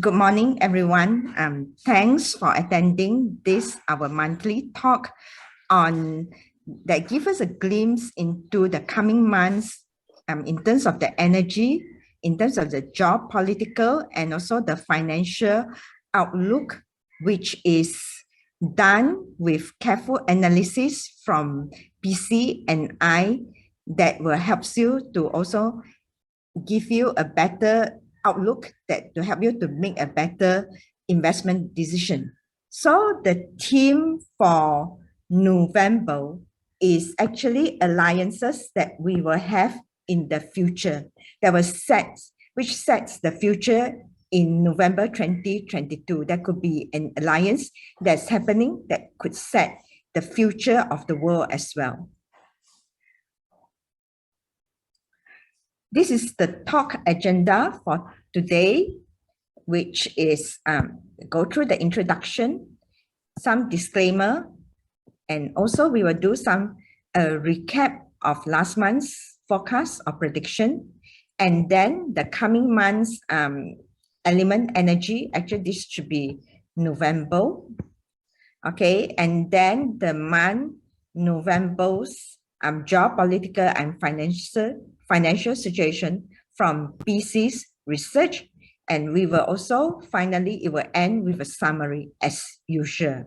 Good morning, everyone. Thanks for attending this, our monthly talk on that give us a glimpse into the coming months in terms of the energy, in terms of the geopolitical, and also the financial outlook, which is done with careful analysis from PC and I that will help you to also give you a better outlook that to help you to make a better investment decision. So the theme for November is actually alliances that we will have in the future that was set, which sets the future in November 2022. That could be an alliance that's happening that could set the future of the world as well. This is the talk agenda for today, which is go through the introduction, some disclaimer, and also we will do some recap of last month's forecast or prediction, and then the coming months element energy. Actually, this should be November, okay, and then the month November's geopolitical and financial situation from BC's research, and we will also finally it will end with a summary as usual.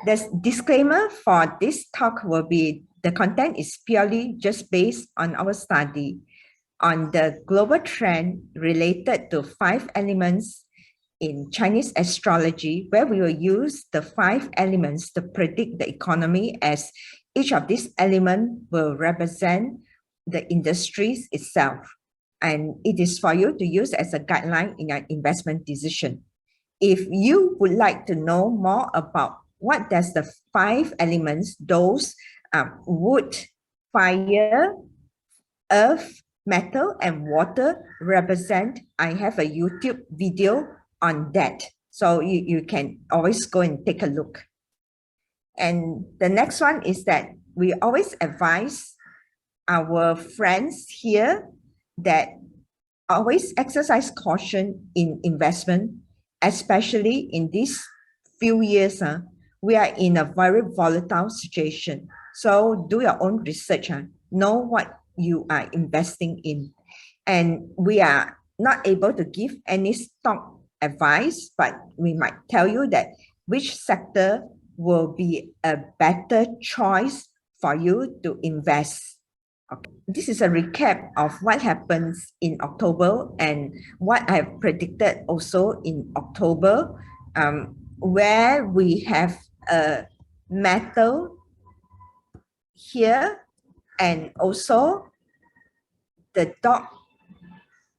The disclaimer for this talk will be the content is purely just based on our study on the global trend related to 5 elements in Chinese astrology, where we will use the 5 elements to predict the economy, as each of these elements will represent the industries itself. And it is for you to use as a guideline in your investment decision. If you would like to know more about what does the 5 elements, those wood, fire, earth, metal, and water represent, I have a YouTube video on that. So you can always go and take a look. And the next one is that we always advise our friends here that always exercise caution in investment, especially in these few years. We are in a very volatile situation. So do your own research. Know what you are investing in. And we are not able to give any stock advice, but we might tell you that which sector will be a better choice for you to invest. Okay. This is a recap of what happens in October and what I have predicted also in October, where we have a metal here, and also the dog,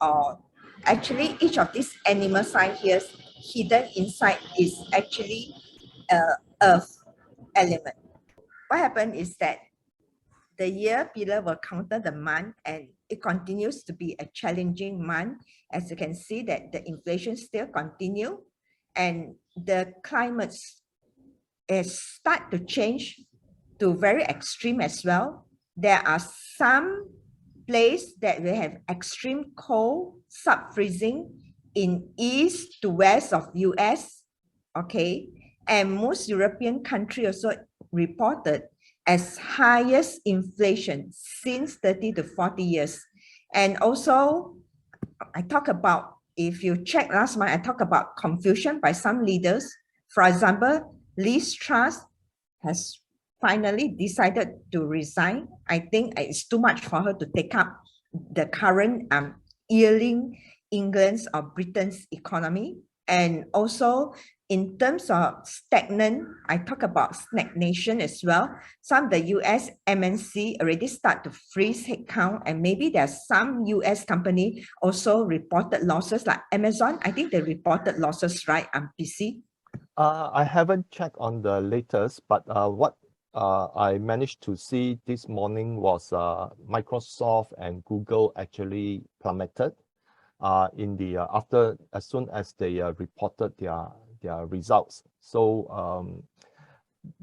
or actually each of these animal sign here hidden inside is actually earth element. What happened is that the year pillar will counter the month, and it continues to be a challenging month. As you can see that the inflation still continue, and the climate is start to change to very extreme as well. There are some places that we have extreme cold, sub-freezing in east to west of US, okay? And most European countries also reported as highest inflation since 30 to 40 years. And also, I talk about, if you check last month, I talk about confusion by some leaders. For example, Liz Truss has finally decided to resign. I think it's too much for her to take up the current ailing England's or Britain's economy. And also, in terms of stagnant, I talk about stagnation as well. Some of the US MNC already start to freeze headcount, and maybe there's some US company also reported losses, like Amazon. I think they reported losses, right, PC? I haven't checked on the latest, but what I managed to see this morning was Microsoft and Google actually plummeted in the after, as soon as they reported their results. So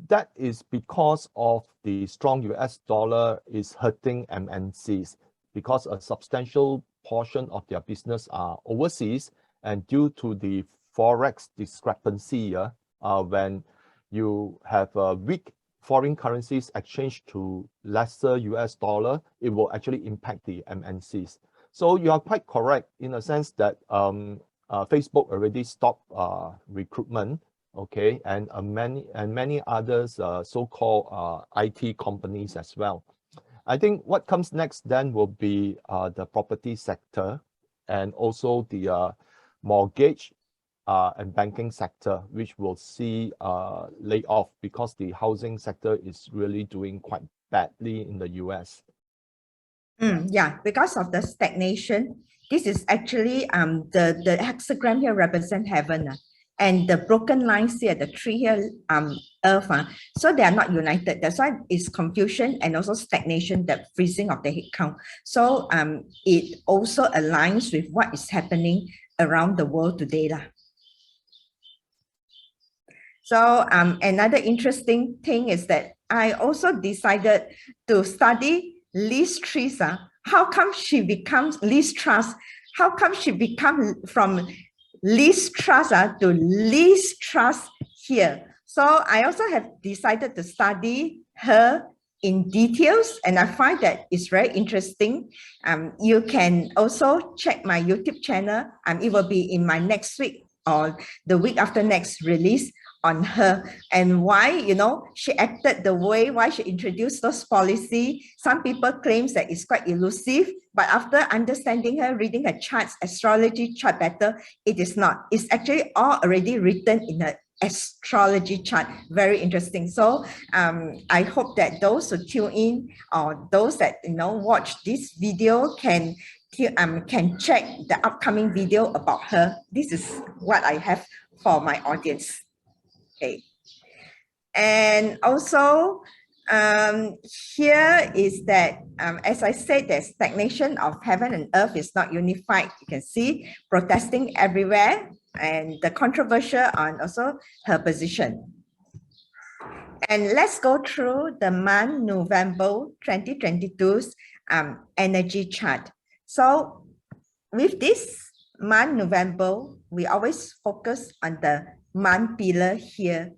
that is because of the strong US dollar is hurting MNCs, because a substantial portion of their business are overseas, And due to the forex discrepancy, when you have weak foreign currencies exchange to lesser US dollar, it will actually impact the MNCs. So you are quite correct in a sense that Facebook already stopped recruitment, okay, and many others so-called IT companies as well. I think what comes next then will be the property sector and also the mortgage and banking sector, which will see layoff because the housing sector is really doing quite badly in the US. Yeah, because of the stagnation, this is actually the hexagram here represent heaven, and the broken lines here, the tree here, earth. So they are not united. That's why it's confusion and also stagnation, the freezing of the head count. So it also aligns with what is happening around the world today. So another interesting thing is that I also decided to study Liz Truss. How come she becomes Liz Truss? How come she become from Liz Truss to Liz Truss here? So I also have decided to study her in details, and I find that it's very interesting. You can also check my YouTube channel, and it will be in my next week or the week after next release on her, and why, you know, she acted the way, why she introduced those policy. Some people claims that it's quite elusive, but after understanding her, reading her charts, astrology chart better, it is not. It's actually all already written in her astrology chart. Very interesting. So I hope that those who tune in or those that, you know, watch this video can check the upcoming video about her. This is what I have for my audience. Okay. And also here is that, as I said, the stagnation of heaven and earth is not unified. You can see protesting everywhere and the controversial on also her position. And let's go through the month November 2022's energy chart. So with this month November, we always focus on the month pillar here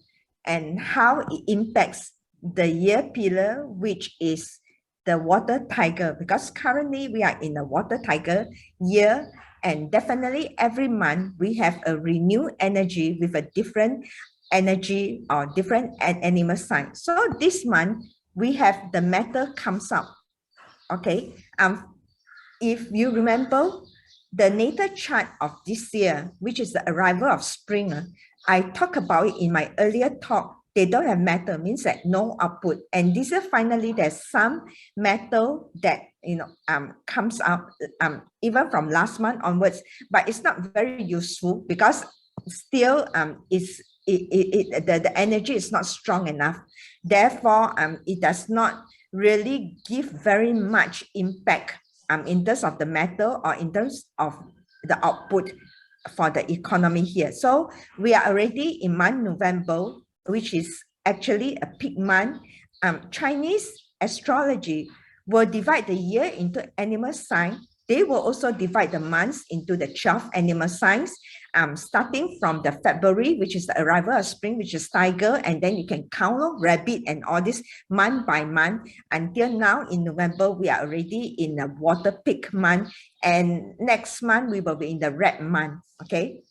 and how it impacts the year pillar, which is the water tiger, because currently we are in a water tiger year, and definitely every month we have a renewed energy with a different energy or different animal sign. So this month we have the metal comes up. Okay, if you remember the natal chart of this year, which is the arrival of spring, I talked about it in my earlier talk. They don't have metal, means that no output. And this year, finally, there's some metal that, you know, comes up even from last month onwards, but it's not very useful because still the energy is not strong enough. Therefore, it does not really give very much impact in terms of the metal or in terms of the output for the economy here. So we are already in month November, which is actually a peak month. Chinese astrology will divide the year into animal sign. They will also divide the months into the 12 animal signs, starting from the February, which is the arrival of spring, which is tiger, and then you can count rabbit and all this month by month. Until now in November, we are already in a water peak month, and next month we will be in the red month. Okay,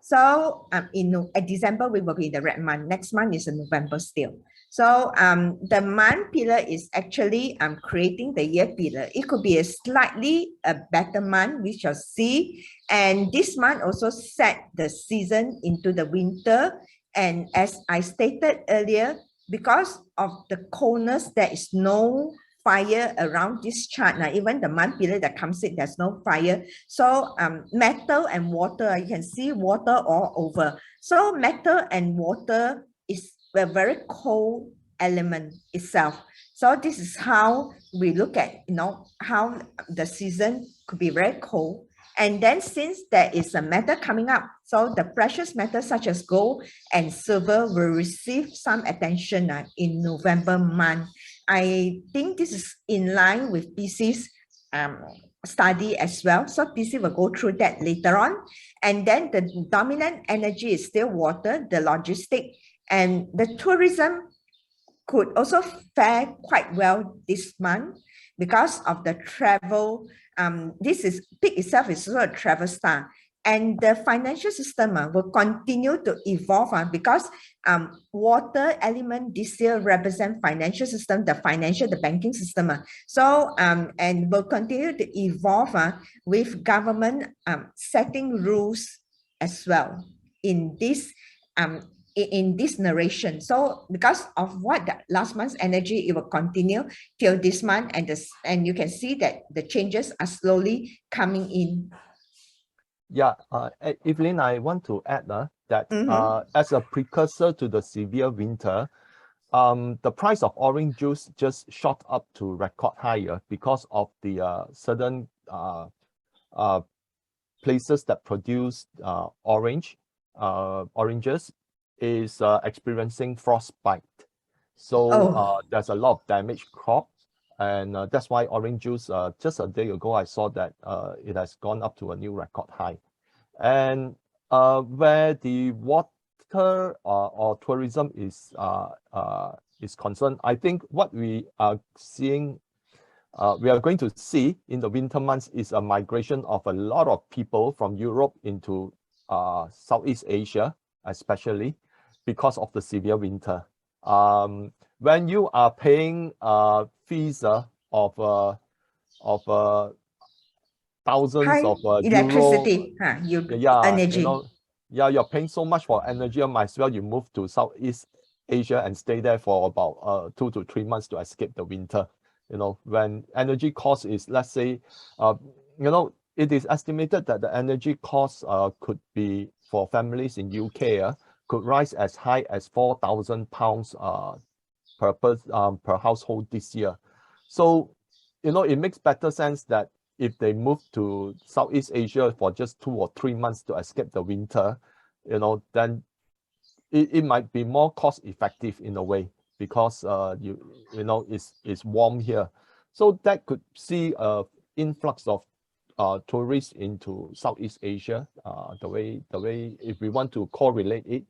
so in December we will be in the red month. Next month is in November still. So the month pillar is actually creating the year pillar. It could be a slightly better month, we shall see. And this month also set the season into the winter. And as I stated earlier, because of the coldness, there is no fire around this chart. Now, even the month pillar that comes in, there's no fire. So metal and water, you can see water all over. So metal and water is a very cold element itself. So this is how we look at, you know, how the season could be very cold. And then since there is a metal coming up, so the precious metals such as gold and silver will receive some attention in November month. I think this is in line with Pisces study as well. So PC will go through that later on. And then the dominant energy is still water, the logistic, and the tourism could also fare quite well this month because of the travel. This is peak itself is also a travel star. And the financial system will continue to evolve because water element this year represent financial system, the banking system. And will continue to evolve with government setting rules as well in this in this narration. So because of what the last month's energy, it will continue till this month, and you can see that the changes are slowly coming in. Yeah, Evelyn, I want to add that as a precursor to the severe winter, the price of orange juice just shot up to record higher because of the certain places that produce oranges is experiencing frostbite. So there's a lot of damaged crop, and that's why orange juice, just a day ago, I saw that it has gone up to a new record high. And where the water or tourism is concerned, I think what we are seeing, we are going to see in the winter months is a migration of a lot of people from Europe into Southeast Asia, especially because of the severe winter. When you are paying fees of thousands high of electricity, energy. You're paying so much for energy, might as well you move to Southeast Asia and stay there for about 2 to 3 months to escape the winter. When energy cost is, let's say, it is estimated that the energy cost could be, for families in UK, could rise as high as £4,000 per household this year. So, it makes better sense that if they move to Southeast Asia for just 2 or 3 months to escape the winter, then it might be more cost effective in a way, because it's warm here. So that could see a influx of tourists into Southeast Asia, the way if we want to correlate it.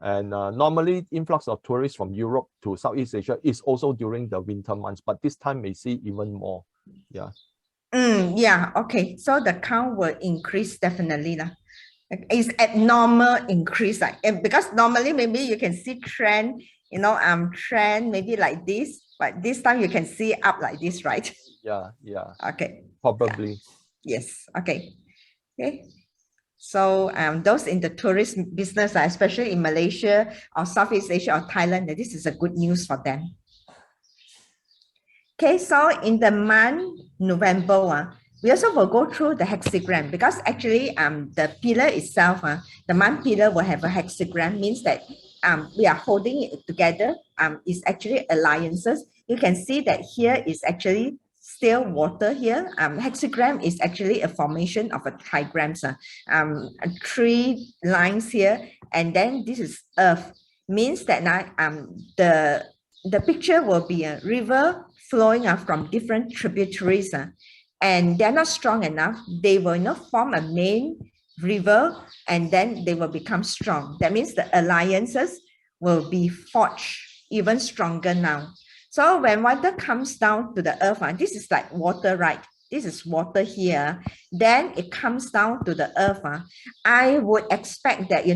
And normally influx of tourists from Europe to Southeast Asia is also during the winter months, but this time may see even more. Okay, so the count will increase definitely. It's abnormal increase, because normally maybe you can see trend, trend maybe like this, but this time you can see up like this, right? Yeah. Okay. Probably. Yes. Okay. So those in the tourist business, especially in Malaysia or Southeast Asia or Thailand, this is a good news for them. Okay, so in the month November, we also will go through the hexagram, because actually the pillar itself, the month pillar will have a hexagram, means that we are holding it together. It's actually alliances. You can see that here is actually still water here. Hexagram is actually a formation of a trigrams, 3 lines here, and then this is earth, means that the picture will be a river flowing from different tributaries, and they're not strong enough. They will not form a main river, and then they will become strong. That means the alliances will be forged even stronger now. So when water comes down to the earth, this is like water, right? This is water here. Then it comes down to the earth. I would expect that,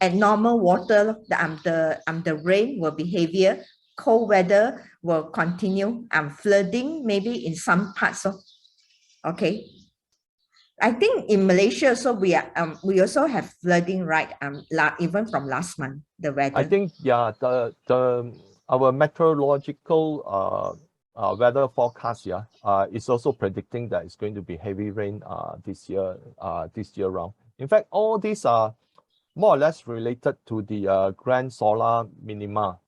at normal water, the rain will be heavier. Cold weather will continue. Flooding maybe in some parts of. Okay. I think in Malaysia, so we also have flooding, right? Even from last month, the weather. I think our meteorological weather forecast is also predicting that it's going to be heavy rain this year round. In fact, all these are more or less related to the grand solar minima,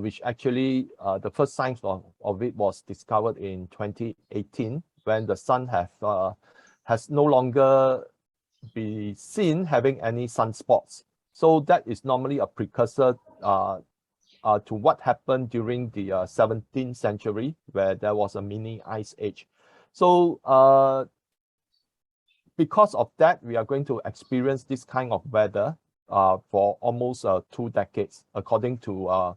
which actually the first signs of it was discovered in 2018, when the sun has no longer be seen having any sunspots. So that is normally a precursor to what happened during the 17th century, where there was a mini ice age. So because of that, we are going to experience this kind of weather for almost 2 decades, according to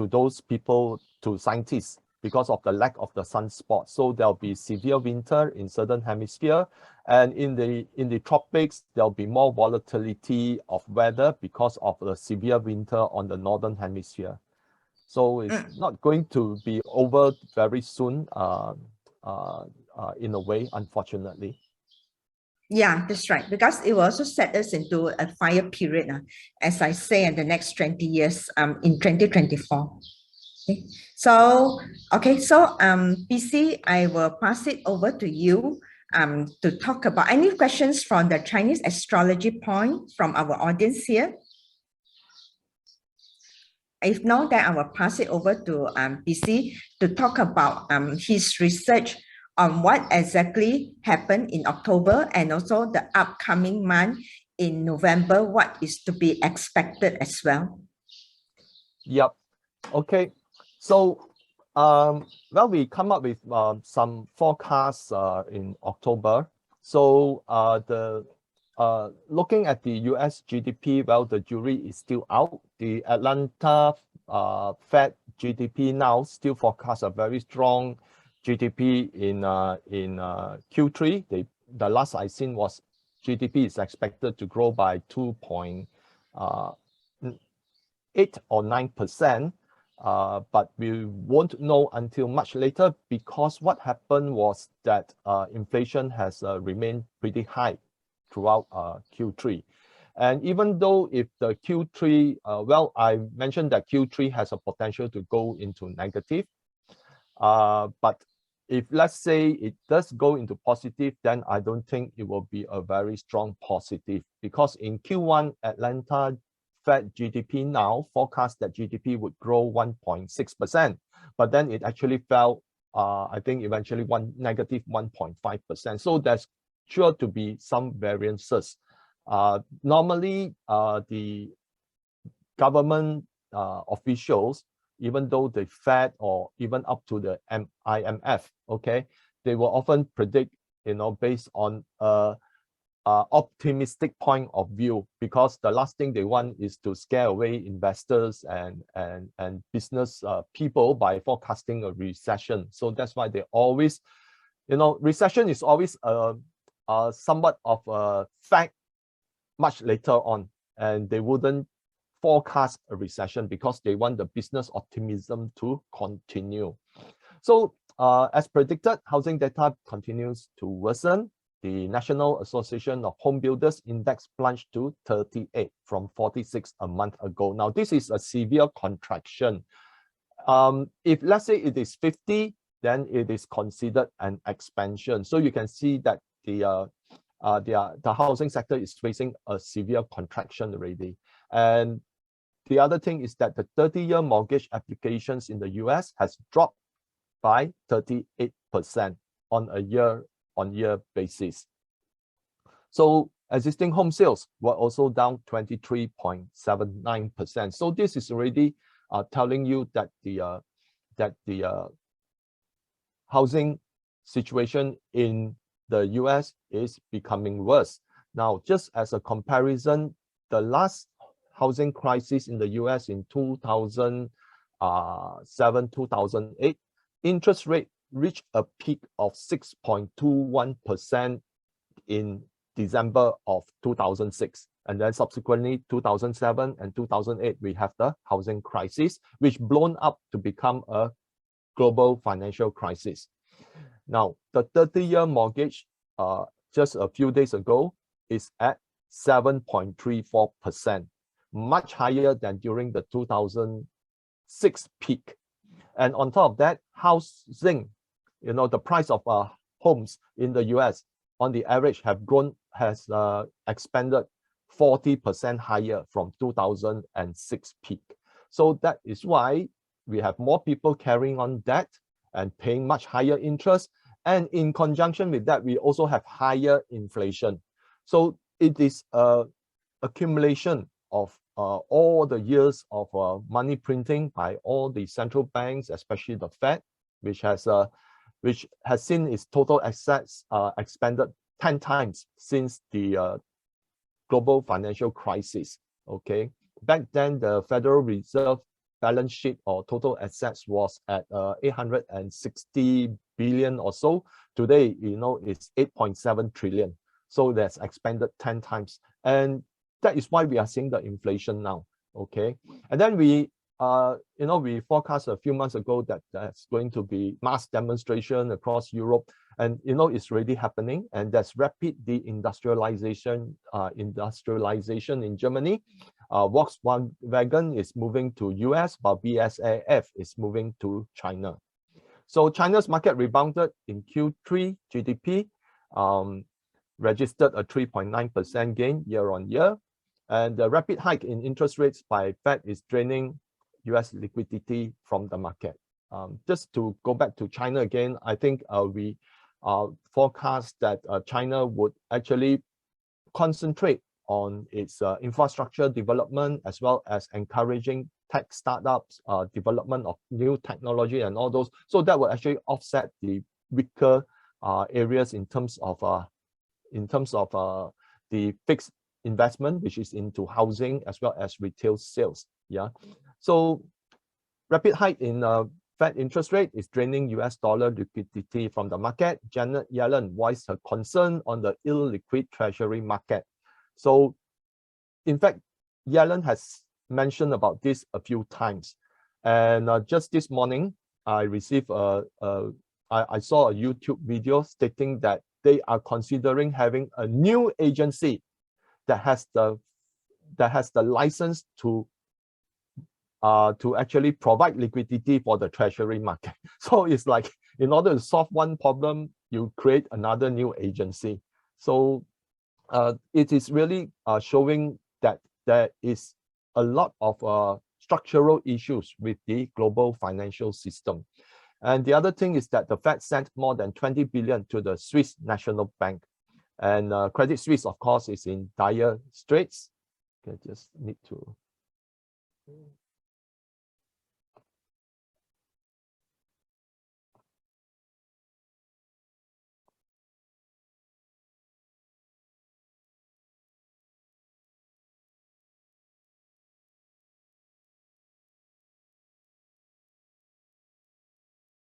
those people, to scientists, because of the lack of the sunspot. So there'll be severe winter in southern hemisphere, and in the tropics there'll be more volatility of weather because of the severe winter on the northern hemisphere. So it's not going to be over very soon, in a way, unfortunately. Yeah, that's right. Because it will also set us into a fire period, as I say, in the next 20 years, in 2024. Okay. So, PC, I will pass it over to you to talk about any questions from the Chinese astrology point from our audience here. If not, then I will pass it over to PC to talk about his research on what exactly happened in October and also the upcoming month in November, what is to be expected as well. Yep. Okay. So, well, we come up with some forecasts in October. So, looking at the US GDP, well, the jury is still out. The Atlanta Fed GDP now still forecasts a very strong GDP in Q3. The last I seen was GDP is expected to grow by 2.8 or 9%. But we won't know until much later, because what happened was that inflation has remained pretty high throughout Q3. And even though if the Q3, well, I mentioned that Q3 has a potential to go into negative, but if let's say it does go into positive, then I don't think it will be a very strong positive, because in Q1, Atlanta Fed GDP now forecast that GDP would grow 1.6%, but then it actually fell, I think eventually negative 1.5%. So there's sure to be some variances. Normally, the government officials, even though the Fed or even up to the IMF, okay, they will often predict, based on optimistic point of view, because the last thing they want is to scare away investors and business people by forecasting a recession. So that's why they always, recession is always somewhat of a fact much later on, and they wouldn't forecast a recession because they want the business optimism to continue. So as predicted, housing data continues to worsen. The National Association of Home Builders Index plunged to 38 from 46 a month ago. Now, this is a severe contraction. If let's say it is 50, then it is considered an expansion. So you can see that the housing sector is facing a severe contraction already. And the other thing is that the 30-year mortgage applications in the US has dropped by 38% on a year-on-year basis. So existing home sales were also down 23.79%. So this is already telling you that the housing situation in the US is becoming worse. Now, just as a comparison, the last housing crisis in the US in 2007, 2008, interest rate reached a peak of 6.21% in December of 2006. And then subsequently, 2007 and 2008, we have the housing crisis, which blown up to become a global financial crisis. Now, the 30-year mortgage just a few days ago is at 7.34%, much higher than during the 2006 peak. And on top of that, housing, the price of homes in the US on the average has expanded 40% higher from 2006 peak. So that is why we have more people carrying on debt and paying much higher interest. And in conjunction with that, we also have higher inflation. So it is an accumulation of all the years of money printing by all the central banks, especially the Fed, which has seen its total assets expanded 10 times since the global financial crisis. Okay, back then the Federal Reserve balance sheet or total assets was at 860 billion or so. Today, it's 8.7 trillion. So that's expanded 10 times. And that is why we are seeing the inflation now. Okay. And then we forecast a few months ago that there's going to be mass demonstration across Europe. And it's already happening. And there's rapid deindustrialization, industrialization in Germany. Volkswagen is moving to US, while BASF is moving to China. So China's market rebounded in Q3. GDP registered a 3.9% gain year on year. And the rapid hike in interest rates by Fed is draining US liquidity from the market. Just to go back to China again, I think we forecast that China would actually concentrate on its infrastructure development, as well as encouraging tech startups, development of new technology and all those. So that will actually offset the weaker areas in terms of the fixed investment, which is into housing as well as retail sales. Yeah. So rapid hike in Fed interest rate is draining US dollar liquidity from the market. Janet Yellen voiced her concern on the illiquid treasury market. So in fact, Yellen has mentioned about this a few times. And just this morning, I received I saw a YouTube video stating that they are considering having a new agency that has the license to actually provide liquidity for the treasury market. So it's like, in order to solve one problem, you create another new agency. So it is really showing that there is a lot of structural issues with the global financial system. And the other thing is that the Fed sent more than 20 billion to the Swiss National Bank. And Credit Suisse, of course, is in dire straits. Okay, just need to...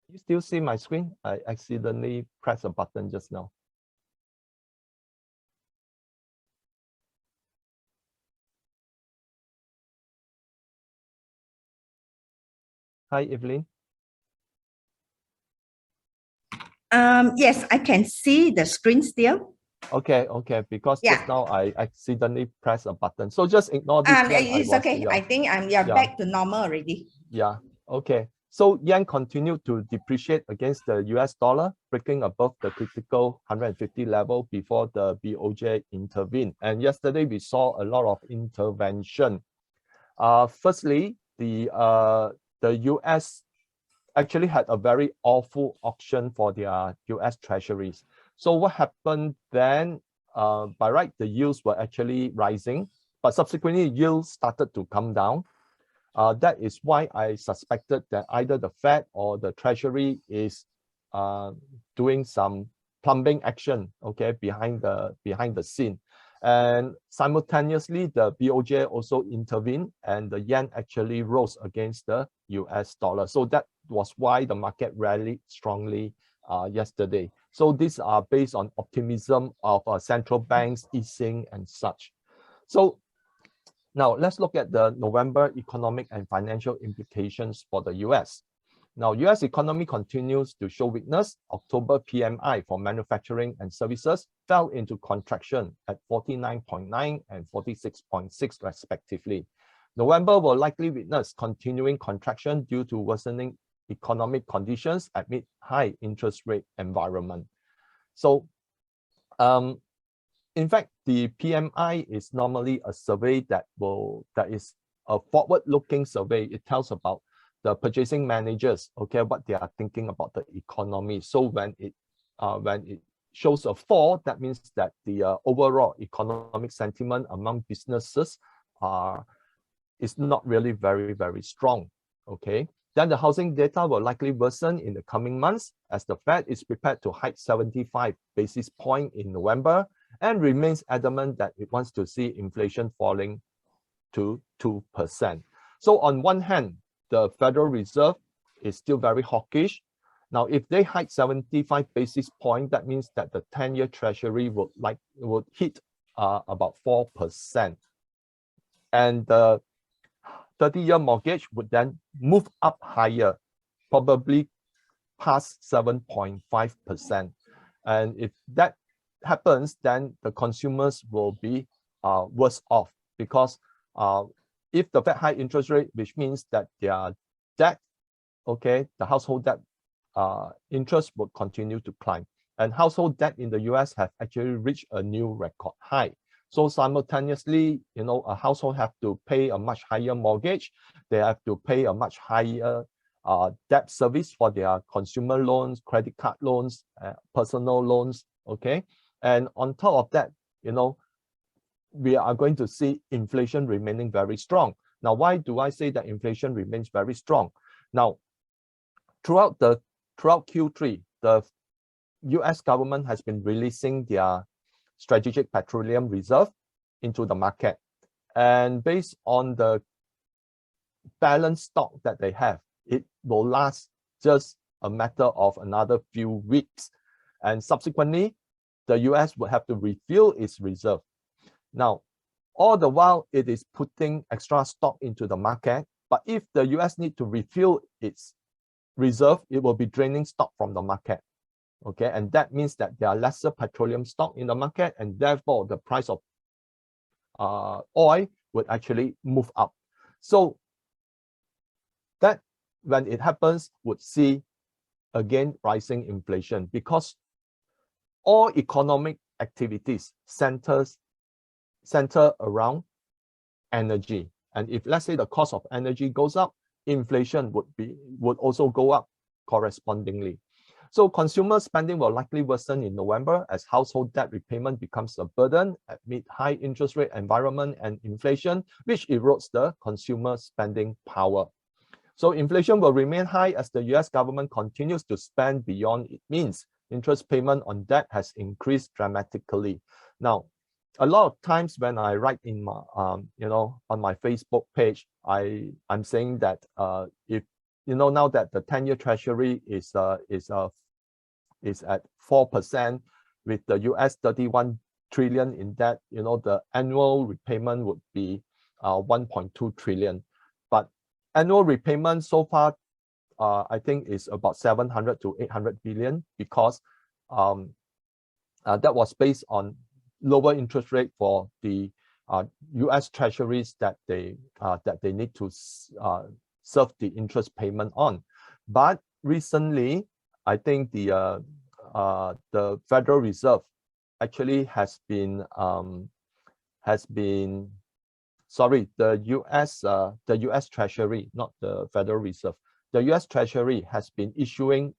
You still see my screen? I accidentally pressed a button just now. Hi, Evelyn. Yes, I can see the screen still. Okay, because just now I accidentally pressed a button. So just ignore this. It's okay. I think I'm back to normal already. Yeah, okay. So yen continued to depreciate against the US dollar, breaking above the critical 150 level before the BOJ intervened. And yesterday we saw a lot of intervention. Firstly, the US actually had a very awful auction for their US treasuries. So what happened then, by right, the yields were actually rising, but subsequently yields started to come down. That is why I suspected that either the Fed or the Treasury is doing some plumbing action, okay, behind the scene. And simultaneously, the BOJ also intervened, and the yen actually rose against the US dollar. So that was why the market rallied strongly yesterday. So these are based on optimism of central banks easing and such. So now let's look at the November economic and financial implications for the US. Now, US economy continues to show weakness. October PMI for manufacturing and services fell into contraction at 49.9 and 46.6 respectively. November will likely witness continuing contraction due to worsening economic conditions amid high interest rate environment. So, in fact, the PMI is normally a survey that is a forward-looking survey. It tells about the purchasing managers, okay, what they are thinking about the economy. So when it shows a fall, that means that the overall economic sentiment among businesses is not really very, very strong, okay. Then the housing data will likely worsen in the coming months as the Fed is prepared to hike 75 basis points in November and remains adamant that it wants to see inflation falling to 2%. So on one hand, the Federal Reserve is still very hawkish. Now, if they hike 75 basis points, that means that the 10-year Treasury would hit about 4%. And the 30-year mortgage would then move up higher, probably past 7.5%. And if that happens, then the consumers will be worse off, because if the Fed high interest rate, which means that their debt, okay, the household debt interest will continue to climb. And household debt in the US have actually reached a new record high. So simultaneously, a household have to pay a much higher mortgage. They have to pay a much higher debt service for their consumer loans, credit card loans, personal loans, okay? And on top of that, we are going to see inflation remaining very strong. Now, why do I say that inflation remains very strong? Now, throughout Q3, the US government has been releasing their strategic petroleum reserve into the market. And based on the balanced stock that they have, it will last just a matter of another few weeks. And subsequently, the US will have to refill its reserve. Now, all the while it is putting extra stock into the market, but if the US need to refill its reserve, it will be draining stock from the market. Okay, and that means that there are lesser petroleum stock in the market, and therefore the price of oil would actually move up. So that, when it happens, would see again rising inflation, because all economic activities center around energy. And if, let's say, the cost of energy goes up, inflation would also go up correspondingly. So consumer spending will likely worsen in November as household debt repayment becomes a burden amid high interest rate environment and inflation, which erodes the consumer spending power. So inflation will remain high as the US government continues to spend beyond its means. Interest payment on debt has increased dramatically. Now, a lot of times when I write in my, on my Facebook page, I'm saying that if now that the 10-year Treasury is at 4% with the US 31 trillion in debt, the annual repayment would be 1.2 trillion. But annual repayment so far, I think, is about 700 to 800 billion, because that was based on lower interest rate for the US treasuries that they need to serve the interest payment on. But recently, I think the Federal Reserve actually has been the US Treasury, not the Federal Reserve. The US Treasury has been issuing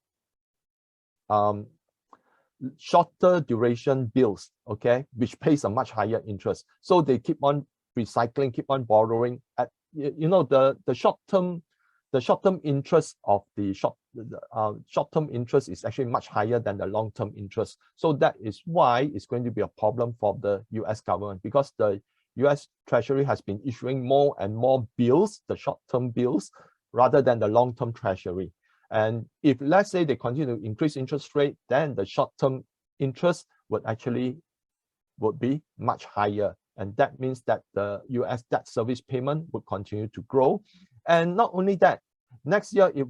shorter duration bills, okay, which pays a much higher interest. So they keep on recycling, keep on borrowing at, the short-term interest of the short-term interest is actually much higher than the long-term interest. So that is why it's going to be a problem for the US government, because the US Treasury has been issuing more and more bills, the short-term bills, rather than the long-term Treasury. And if, let's say, they continue to increase interest rate, then the short-term interest would be much higher. And that means that the US debt service payment would continue to grow. And not only that, next year the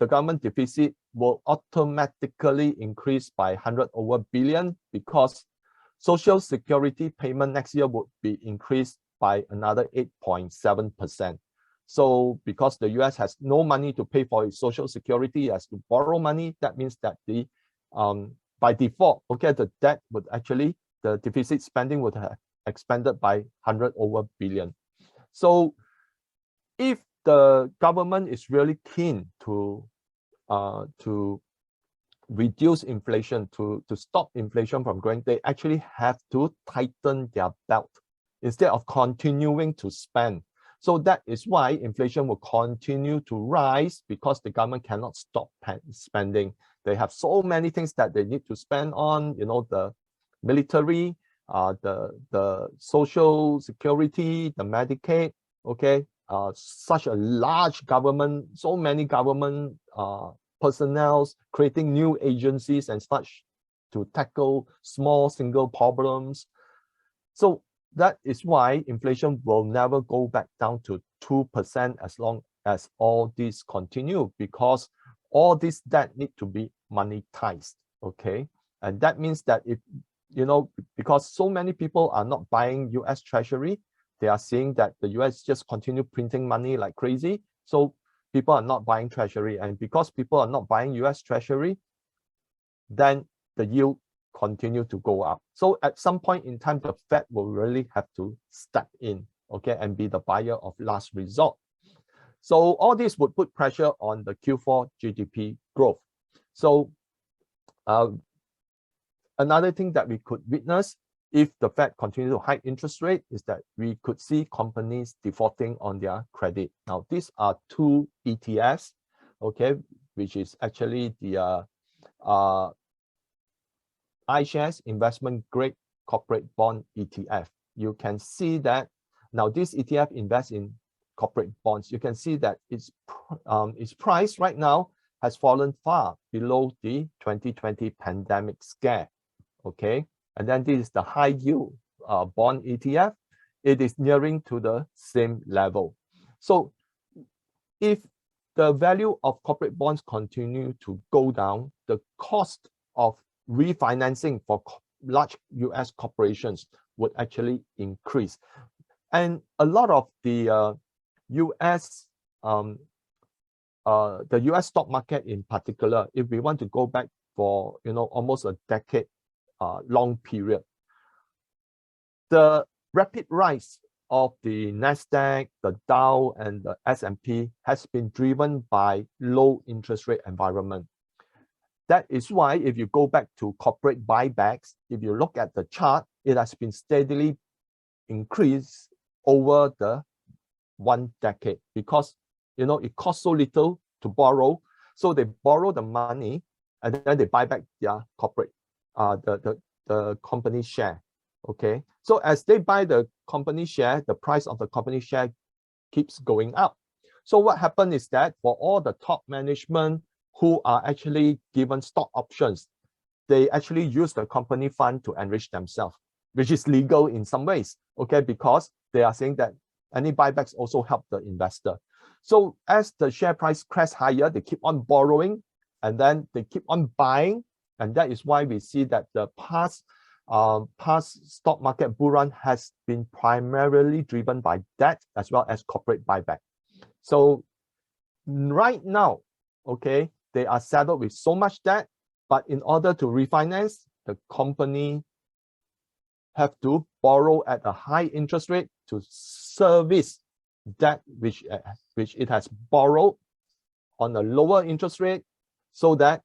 government deficit will automatically increase by 100 over billion, because Social Security payment next year would be increased by another 8.7%. So because the US has no money to pay for its Social Security, it has to borrow money. That means that the by default, okay, the deficit spending would have expanded by 100 over billion. So if the government is really keen to reduce inflation, to stop inflation from growing, they actually have to tighten their belt instead of continuing to spend. So that is why inflation will continue to rise, because the government cannot stop spending. They have so many things that they need to spend on, you know, the military, the social security, the Medicaid, okay, such a large government, so many government personnel, creating new agencies and such to tackle small single problems. So that is why inflation will never go back down to 2% as long as all this continue, because all this debt need to be monetized, okay? And that means that if, you know, because so many people are not buying US Treasury, they are seeing that the US just continue printing money like crazy. So people are not buying Treasury. And because people are not buying US Treasury, then the yield continue to go up. So at some point in time, the Fed will really have to step in, okay, and be the buyer of last resort. So all this would put pressure on the Q4 GDP growth. So another thing that we could witness if the Fed continue to hike interest rate is that we could see companies defaulting on their credit. Now, these are two ETFs, okay, which is actually the iShares investment grade corporate bond ETF. You can see that now this ETF invests in corporate bonds. You can see that its price right now has fallen far below the 2020 pandemic scare, okay? And then this is the high yield bond ETF. It is nearing to the same level. So if the value of corporate bonds continue to go down, the cost of refinancing for large US corporations would actually increase. And a lot of the US stock market in particular, if we want to go back for, you know, almost a decade long period, the rapid rise of the NASDAQ, the Dow, and the S&P has been driven by low interest rate environment. That is why if you go back to corporate buybacks, if you look at the chart, it has been steadily increased over the 1 decade, because, you know, it costs so little to borrow. So they borrow the money and then they buy back their corporate, the company share, okay? So as they buy the company share, the price of the company share keeps going up. So what happened is that for all the top management who are actually given stock options, they actually use the company fund to enrich themselves, which is legal in some ways, okay? Because they are saying that any buybacks also help the investor. So as the share price crests higher, they keep on borrowing and then they keep on buying. And that is why we see that the past stock market bull run has been primarily driven by debt as well as corporate buyback. So right now, okay, they are saddled with so much debt, but in order to refinance, the company have to borrow at a high interest rate to service debt which it has borrowed on a lower interest rate, so that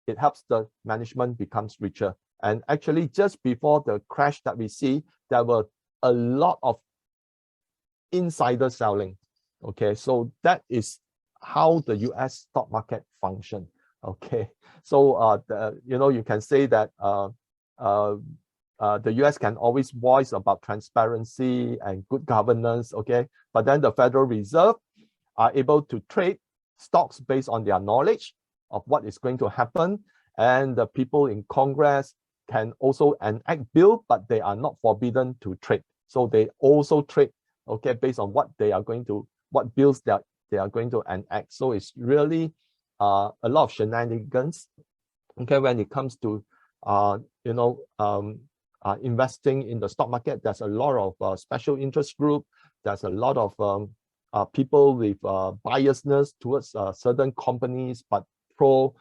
it helps the management becomes richer. And actually, just before the crash that we see, there were a lot of insider selling. Okay, so that is how the US stock market function. Okay, so you can say that the US can always voice about transparency and good governance, okay, but then the Federal Reserve are able to trade stocks based on their knowledge of what is going to happen, and the people in Congress can also enact bill, but they are not forbidden to trade. So they also trade, okay, based on what they are going to, what bills that they are going to enact. So it's really a lot of shenanigans, okay, when it comes to investing in the stock market. There's a lot of special interest group. There's a lot of people with biasness towards certain companies, but pro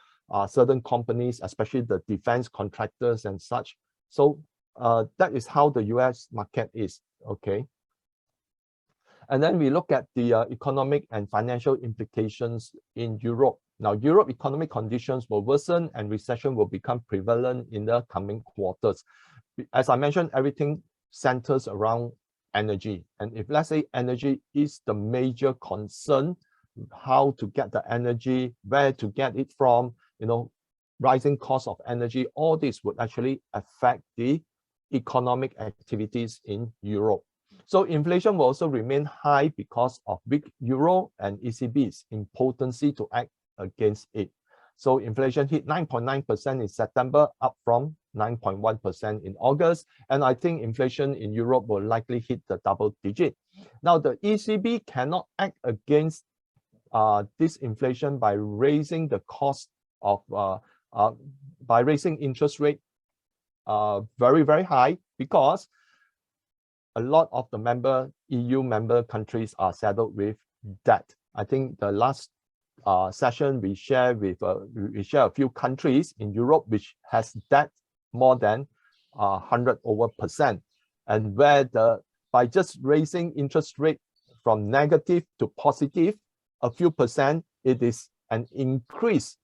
certain companies, especially the defense contractors and such. So that is how the US market is, okay? And then we look at the economic and financial implications in Europe. Now, Europe economic conditions will worsen and recession will become prevalent in the coming quarters. As I mentioned, everything centers around energy. And if let's say energy is the major concern, how to get the energy, where to get it from, rising cost of energy, all this would actually affect the economic activities in Europe. So inflation will also remain high because of weak euro and ECB's impotency to act against it. So inflation hit 9.9% in September, up from 9.1% in August. And I think inflation in Europe will likely hit the double digit. Now, the ECB cannot act against this inflation by raising the cost of, by raising interest rate very, very high, because a lot of the EU member countries are saddled with debt. I think the last session we share a few countries in Europe which has debt more than 100%, and where by just raising interest rate from negative to positive a few percent, it is an increase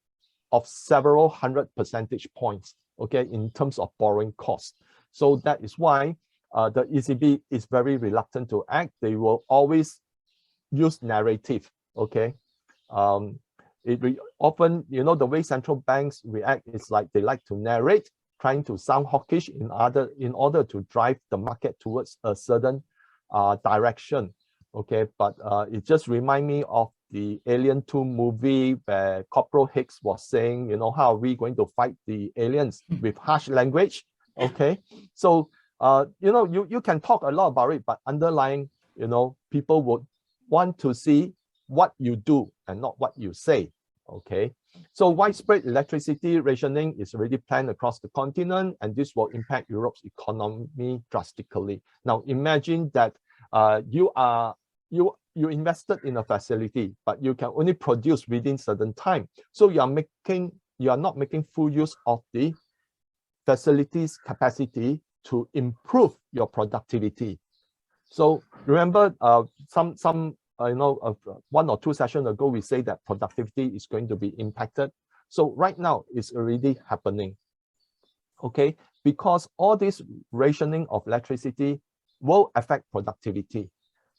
of several hundred percentage points, okay, in terms of borrowing costs. So that is why the ECB is very reluctant to act. They will always use narrative, okay. Often, the way central banks react is like they like to narrate, trying to sound hawkish in order to drive the market towards a certain direction, okay. But it just reminds me of the Alien 2 movie where Corporal Hicks was saying, how are we going to fight the aliens with harsh language, okay. So you can talk a lot about it, but underlying, people would want to see what you do and not what you say, okay. So widespread electricity rationing is already planned across the continent, and this will impact Europe's economy drastically. Now imagine that you invested in a facility, but you can only produce within certain time. So you are not making full use of the facility's capacity to improve your productivity. So remember, one or two sessions ago, we say that productivity is going to be impacted. So right now, it's already happening, okay? Because all this rationing of electricity will affect productivity,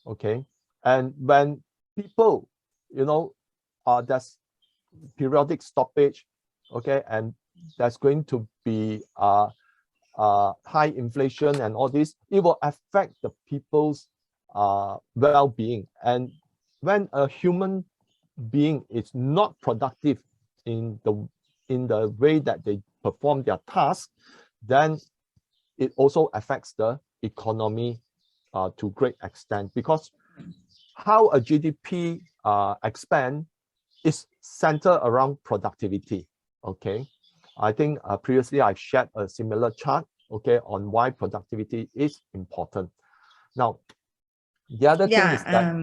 okay? And when people, there's periodic stoppage, okay, and there's going to be high inflation and all this, it will affect the people's well-being. And when a human being is not productive in the way that they perform their tasks, then it also affects the economy to great extent, because how a GDP expand is centered around productivity, okay. I think previously I've shared a similar chart, okay, on why productivity is important. Now, the other thing is that,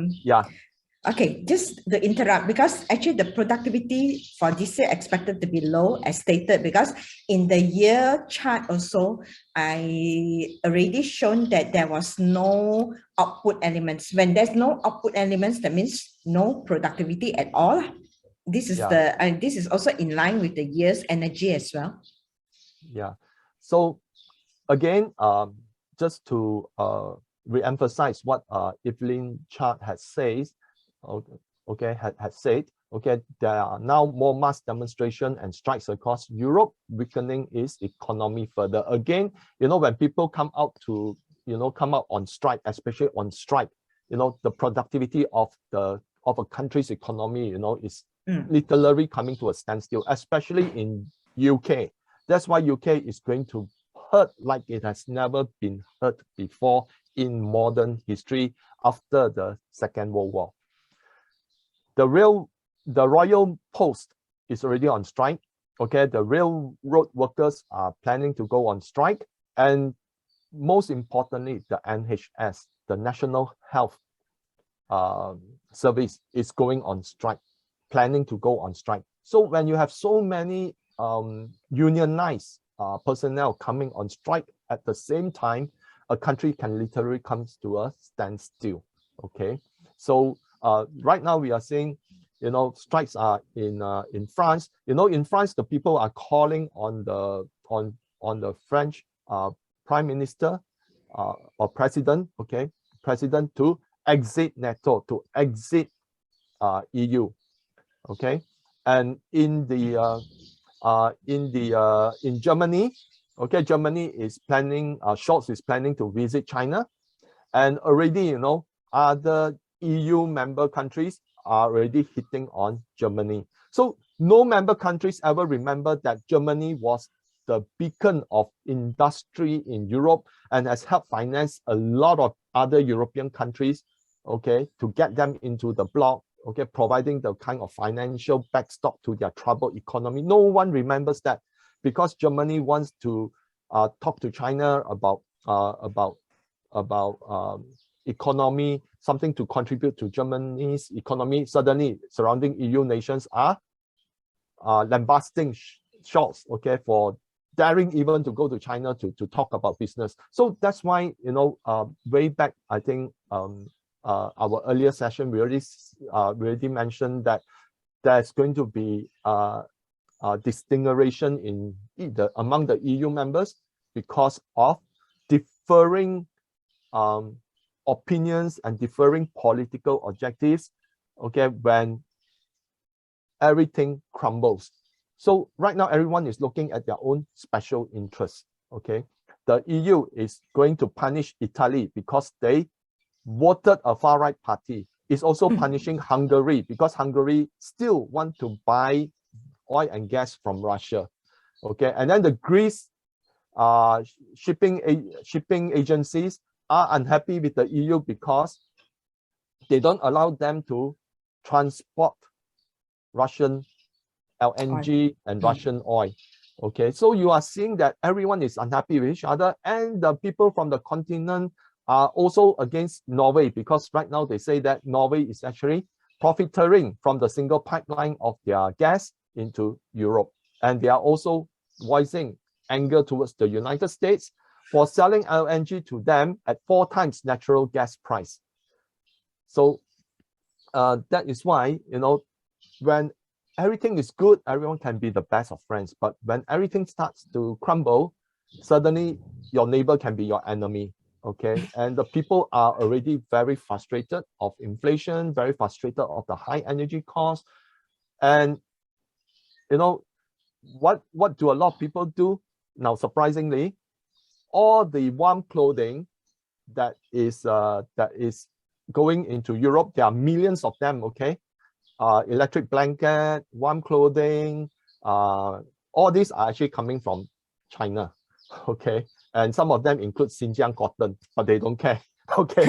okay, just to interrupt, because actually the productivity for this year expected to be low, as stated, because in the year chart also, I already shown that there was no output elements. When there's no output elements, that means no productivity at all. This is this is also in line with the year's energy as well. Yeah. So again, just to re-emphasize what Evelyn chart has said, there are now more mass demonstration and strikes across Europe, weakening its economy further. Again, when people come out on strike, especially on strike, the productivity of a country's economy, is literally coming to a standstill, especially in UK. That's why UK is going to hurt like it has never been hurt before in modern history after the Second World War. The Royal Post is already on strike, okay. The railroad workers are planning to go on strike, and most importantly, the NHS, the National Health Service, is going on strike, planning to go on strike. So when you have so many unionized personnel coming on strike at the same time, a country can literally come to a standstill, okay. So right now we are seeing, strikes are in France. In France, the people are calling on the French Prime Minister or President, okay, president to exit NATO, to exit EU. Okay, and in Germany, okay, Germany is planning, Scholz is planning to visit China, and already, you know, other EU member countries are already hitting on Germany. So no member countries ever remember that Germany was the beacon of industry in Europe and has helped finance a lot of other European countries, okay, to get them into the bloc, okay, providing the kind of financial backstop to their troubled economy. No one remembers that, because Germany wants to talk to China about economy, something to contribute to Germany's economy. Suddenly, surrounding EU nations are lambasting Scholz, okay, for daring even to go to China to talk about business. So that's why, you know, way back, I think our earlier session, we already mentioned that there's going to be distinction in among the EU members because of differing opinions and differing political objectives, okay, when everything crumbles. So right now, everyone is looking at their own special interests, okay? The EU is going to punish Italy because they voted a far-right party. It's also punishing Hungary because Hungary still want to buy oil and gas from Russia, okay? And then the Greece shipping agencies are unhappy with the EU because they don't allow them to transport Russian LNG and Russian oil. Okay, so you are seeing that everyone is unhappy with each other, and the people from the continent are also against Norway because right now they say that Norway is actually profiteering from the single pipeline of their gas into Europe. And they are also voicing anger towards the United States for selling LNG to them at 4 times natural gas price. So that is why, you know, when everything is good, everyone can be the best of friends. But when everything starts to crumble, suddenly your neighbor can be your enemy. Okay, and the people are already very frustrated of inflation, very frustrated of the high energy costs. And you know, what do a lot of people do now? Surprisingly, all the warm clothing that is going into Europe, there are millions of them. Okay, electric blanket, warm clothing, all these are actually coming from China. Okay, and some of them include Xinjiang cotton, but they don't care. Okay,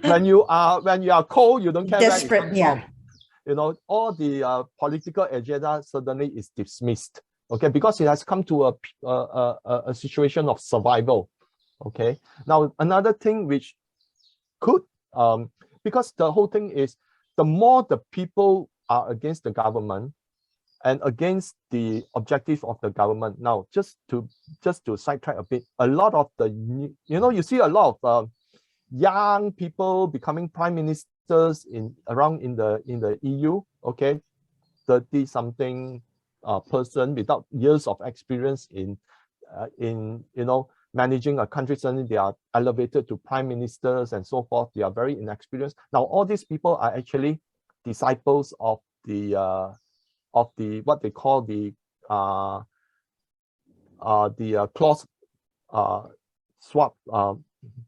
when you are cold, you don't care where it comes from. You know, all the political agenda suddenly is dismissed. Okay, because it has come to a situation of survival. Okay, now another thing which could because the whole thing is, the more the people are against the government and against the objective of the government. Now, just to sidetrack a bit, a lot of the, you know, you see a lot of young people becoming prime ministers around in the EU. Okay, 30-something person without years of experience in you know, managing a country. Suddenly they are elevated to prime ministers and so forth. They are very inexperienced. Now, all these people are actually disciples of the what they call the clause swap,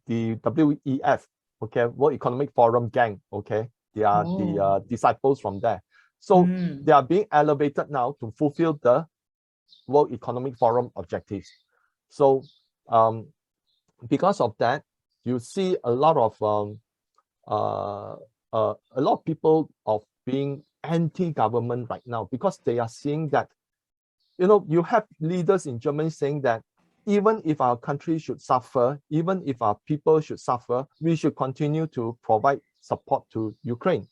the WEF, okay, World Economic Forum gang. Okay, they are the disciples from there. So they are being elevated now to fulfill the World Economic Forum objectives. So because of that, you see a lot of people of being anti-government right now, because they are seeing that, you know, you have leaders in Germany saying that even if our country should suffer, even if our people should suffer, we should continue to provide support to Ukraine.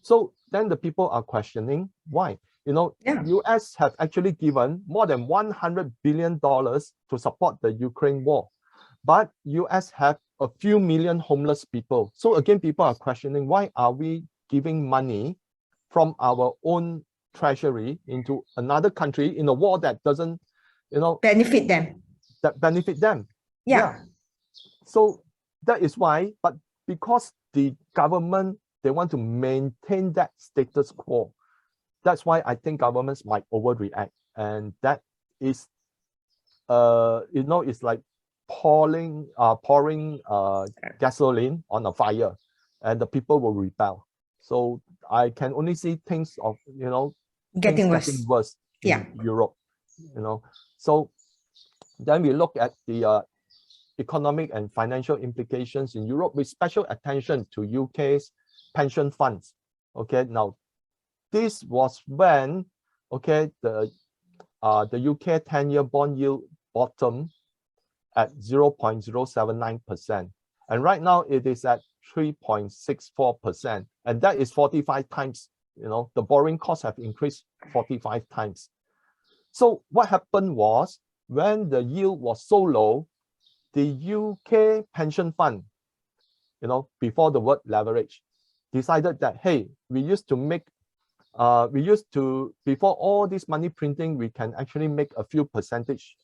So then the people are questioning why. You know, US have actually given more than $100 billion to support the Ukraine war, but US have a few million homeless people. So again, people are questioning, why are we giving money from our own treasury into another country in a war that doesn't, you know, benefit them? That benefit them. Yeah. So that is why, but because the government, they want to maintain that status quo. That's why I think governments might overreact. And that is, it's like pouring gasoline on a fire, and the people will rebel. So I can only see things of, Getting getting worse in Yeah. Europe, So then we look at the economic and financial implications in Europe with special attention to UK's pension funds. Okay, now this was when, the UK 10-year bond yield bottomed at 0.079%. And right now it is at 3.64%. And that is 45 times, the borrowing costs have increased 45 times. So what happened was, when the yield was so low, the UK pension fund, before the word leverage, decided that, hey, before all this money printing, we can actually make a few percentage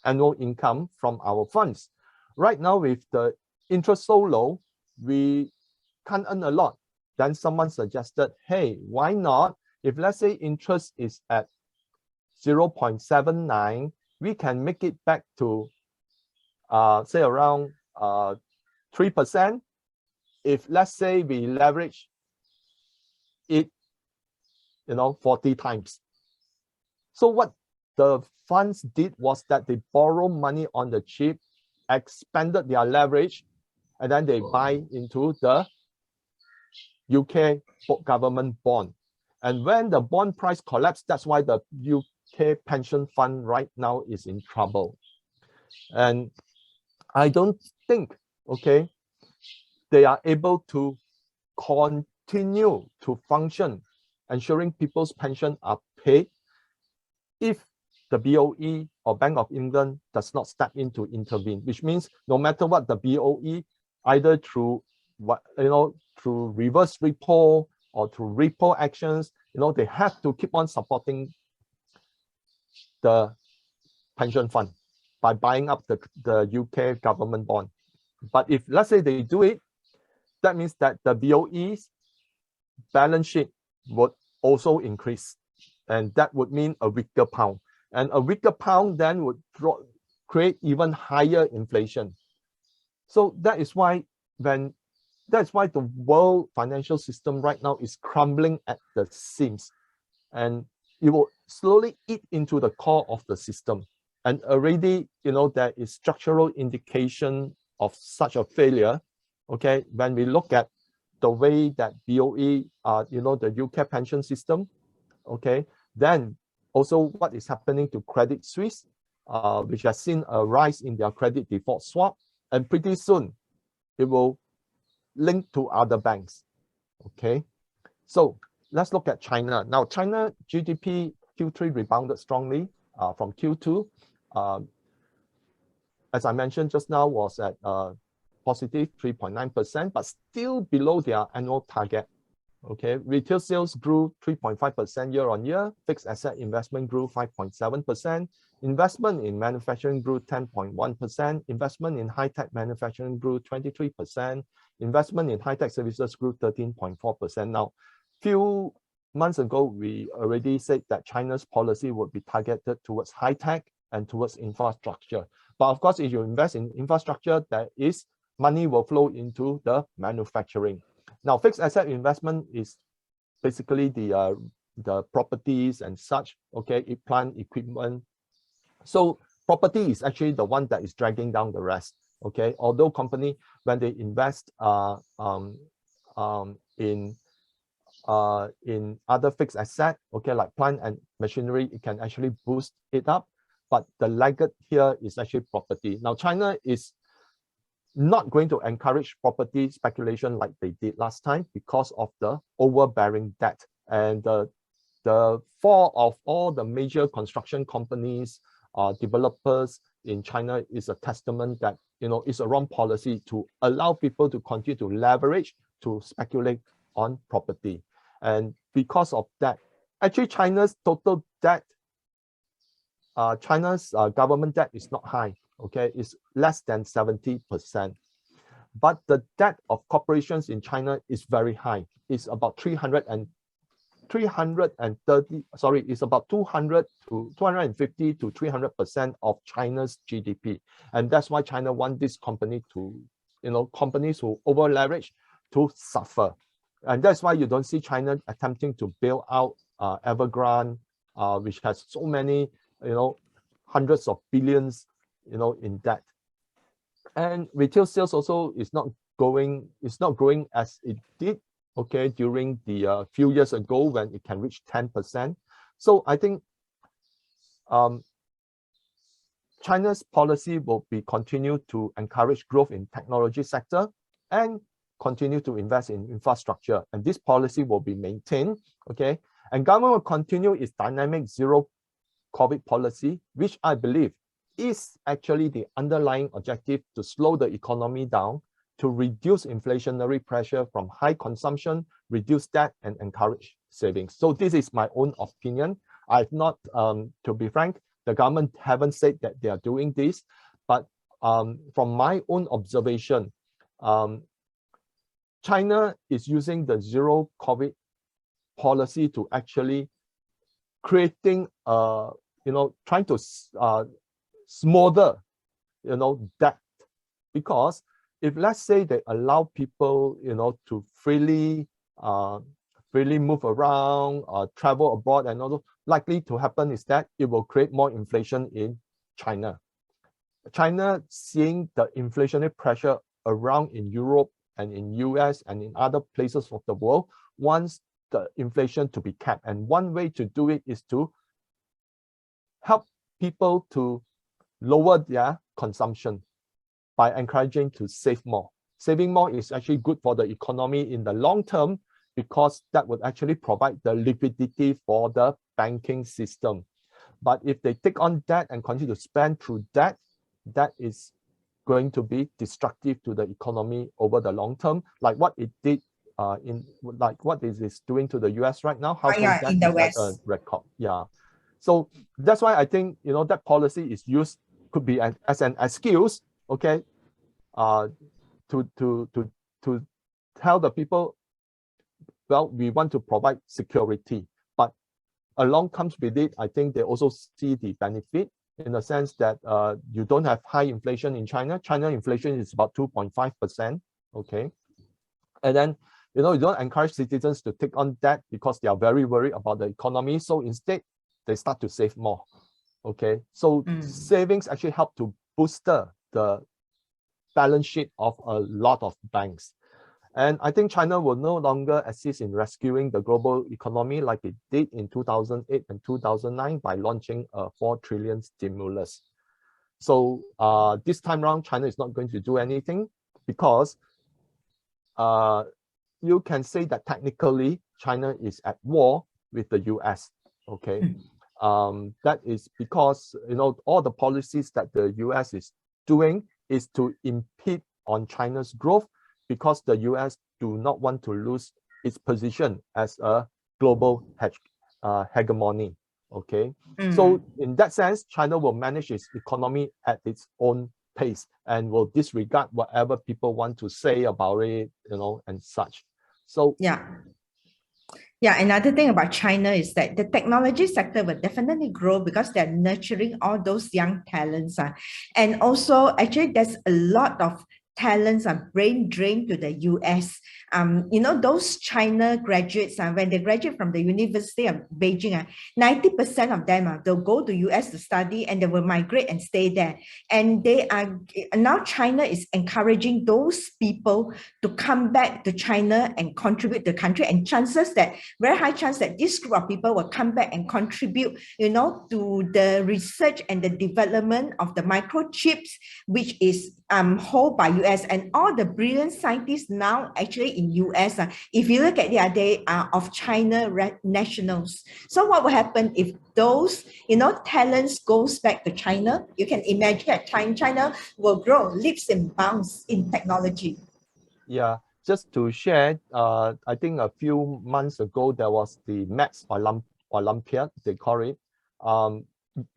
annual income from our funds. Right now, with the interest so low, we can't earn a lot. Then someone suggested, hey, why not? If let's say interest is at 0.79, we can make it back to say around 3%. If let's say we leverage it 40 times. So what the funds did was that they borrow money on the cheap, expanded their leverage, and then they buy into the UK government bond. And when the bond price collapsed, that's why the UK pension fund right now is in trouble. And I don't think, they are able to continue to function, ensuring people's pension are paid, if the BOE or Bank of England does not step in to intervene, which means no matter what, the BOE, either through through reverse repo or through repo actions, they have to keep on supporting the pension fund by buying up the UK government bond. But if let's say they do it, that means that the BOE's balance sheet would also increase, and that would mean a weaker pound, and a weaker pound then would create even higher inflation. So that is why the world financial system right now is crumbling at the seams, and it will slowly eat into the core of the system. And already, there is structural indication of such a failure. When we look at the way that BOE, the UK pension system, then also what is happening to Credit Suisse, which has seen a rise in their credit default swap, and pretty soon it will link to other banks. So let's look at China. Now, China GDP Q3 rebounded strongly from Q2. As I mentioned just now, was at positive 3.9%, but still below their annual target. Retail sales grew 3.5% year on year. Fixed asset investment grew 5.7%. Investment in manufacturing grew 10.1%. Investment in high-tech manufacturing grew 23%. Investment in high-tech services grew 13.4%. Now, few months ago, we already said that China's policy would be targeted towards high-tech and towards infrastructure. But of course, if you invest in infrastructure, money will flow into the manufacturing. Now, fixed asset investment is basically the properties and such, plant, equipment. So property is actually the one that is dragging down the rest. Although company, when they invest in other fixed asset, like plant and machinery, it can actually boost it up. But the laggard here is actually property. Now, China is not going to encourage property speculation like they did last time because of the overbearing debt. And the fall of all the major construction companies, developers in China is a testament that, it's a wrong policy to allow people to continue to leverage, to speculate on property. And because of that, actually China's total debt, China's government debt is not high, it's less than 70%. but the debt of corporations in China is very high. It's about 200 to 250 to 300% of China's GDP. And that's why China wants this company to, companies who over leverage to suffer. And that's why you don't see China attempting to bail out Evergrande, which has so many, hundreds of billions, in debt. And retail sales also is not growing as it did, okay, during the few years ago when it can reach 10%. So I think China's policy will be continue to encourage growth in technology sector and continue to invest in infrastructure. And this policy will be maintained, okay? And government will continue its dynamic zero COVID policy, which I believe is actually the underlying objective to slow the economy down, to reduce inflationary pressure from high consumption, reduce debt, and encourage savings. So this is my own opinion. I've not, to be frank, the government haven't said that they are doing this, but from my own observation, China is using the zero COVID policy to actually creating, trying to smother, debt. Because if let's say they allow people, to freely move around, travel abroad, and all, likely to happen is that it will create more inflation in China. China seeing the inflationary pressure around in Europe and in US and in other places of the world wants the inflation to be capped. And one way to do it is to help people to lower their consumption by encouraging to save more. Saving more is actually good for the economy in the long term because that would actually provide the liquidity for the banking system. But if they take on debt and continue to spend through debt, that is going to be destructive to the economy over the long term, like what it did what is it doing to the US right now. Household debt in the is like West. a record. Yeah. So that's why I think, that policy is used, could be as an excuse, okay, to tell the people, well, we want to provide security, but along comes with it, I think they also see the benefit in the sense that you don't have high inflation in China. China inflation is about 2.5%, okay? And then, you don't encourage citizens to take on debt because they are very worried about the economy. So instead, they start to save more, okay? So savings actually help to boost the balance sheet of a lot of banks. And I think China will no longer assist in rescuing the global economy like it did in 2008 and 2009 by launching a 4 trillion stimulus. So this time around, China is not going to do anything because you can say that technically China is at war with the US, okay? That is because, all the policies that the US is doing is to impede on China's growth because the US do not want to lose its position as a global hegemony, okay? So in that sense, China will manage its economy at its own pace and will disregard whatever people want to say about it, and such. So yeah, another thing about China is that the technology sector will definitely grow because they're nurturing all those young talents. And also, actually, there's a lot of talents and brain drain to the US. Those China graduates, when they graduate from the University of Beijing, 90% of them they'll go to US to study and they will migrate and stay there. And now China is encouraging those people to come back to China and contribute to the country, and very high chance that this group of people will come back and contribute, to the research and the development of the microchips, which is held by US. And all the brilliant scientists now actually in US, if you look at they are of China nationals. So what will happen if those talents goes back to China? You can imagine that China will grow leaps and bounds in technology. Yeah, just to share, I think a few months ago there was the Maths Olympiad, they call it.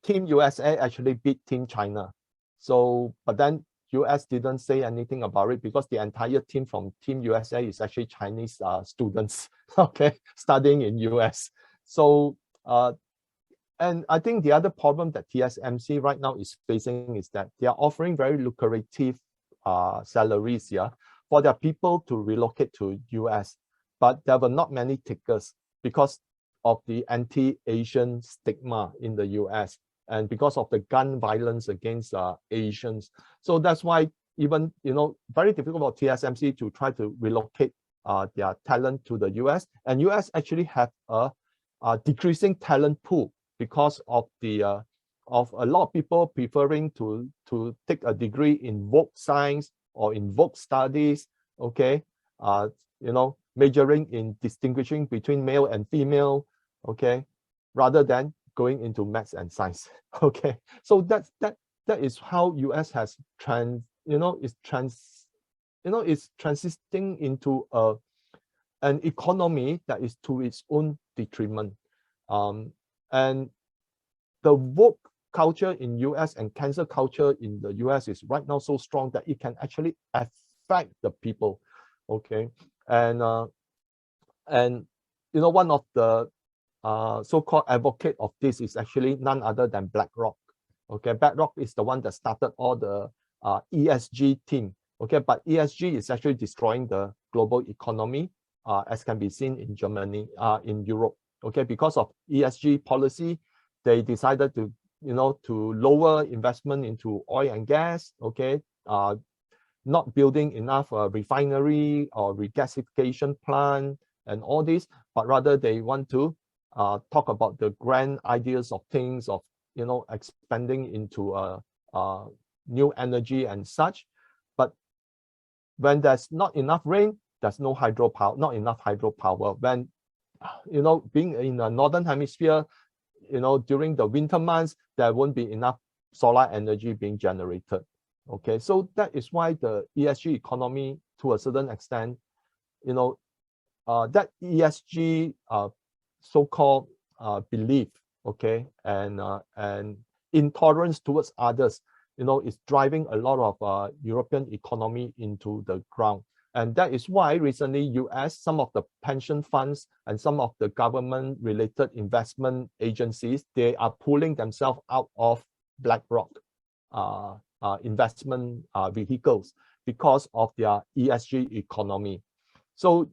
Team USA actually beat Team China. So, but then US didn't say anything about it because the entire team from Team USA is actually Chinese students, okay, studying in US. So, and I think the other problem that TSMC right now is facing is that they are offering very lucrative salaries here for their people to relocate to US, but there were not many takers because of the anti-Asian stigma in the US and because of the gun violence against Asians. So that's why even, very difficult for TSMC to try to relocate their talent to the US. And US actually have a decreasing talent pool because of the of a lot of people preferring to take a degree in Vogue science or in Vogue studies, okay, majoring in distinguishing between male and female, okay, rather than going into maths and science, okay. So that is how US has is transiting into an economy that is to its own detriment. And the woke culture in US and cancel culture in the US is right now so strong that it can actually affect the people, okay. And one of the so-called advocate of this is actually none other than BlackRock. Okay, BlackRock is the one that started all the ESG team. Okay, but ESG is actually destroying the global economy, as can be seen in Germany, in Europe. Okay, because of ESG policy, they decided to lower investment into oil and gas. Okay, not building enough refinery or regasification plant and all this, but rather they want to talk about the grand ideas of things of expanding into new energy and such. But when there's not enough rain, there's no hydropower, not enough hydropower. When being in the northern hemisphere, during the winter months, there won't be enough solar energy being generated. Okay, so that is why the ESG economy, to a certain extent, that ESG so-called belief, okay, and intolerance towards others, is driving a lot of European economy into the ground. And that is why recently US, some of the pension funds and some of the government-related investment agencies, they are pulling themselves out of BlackRock investment vehicles because of their ESG economy. So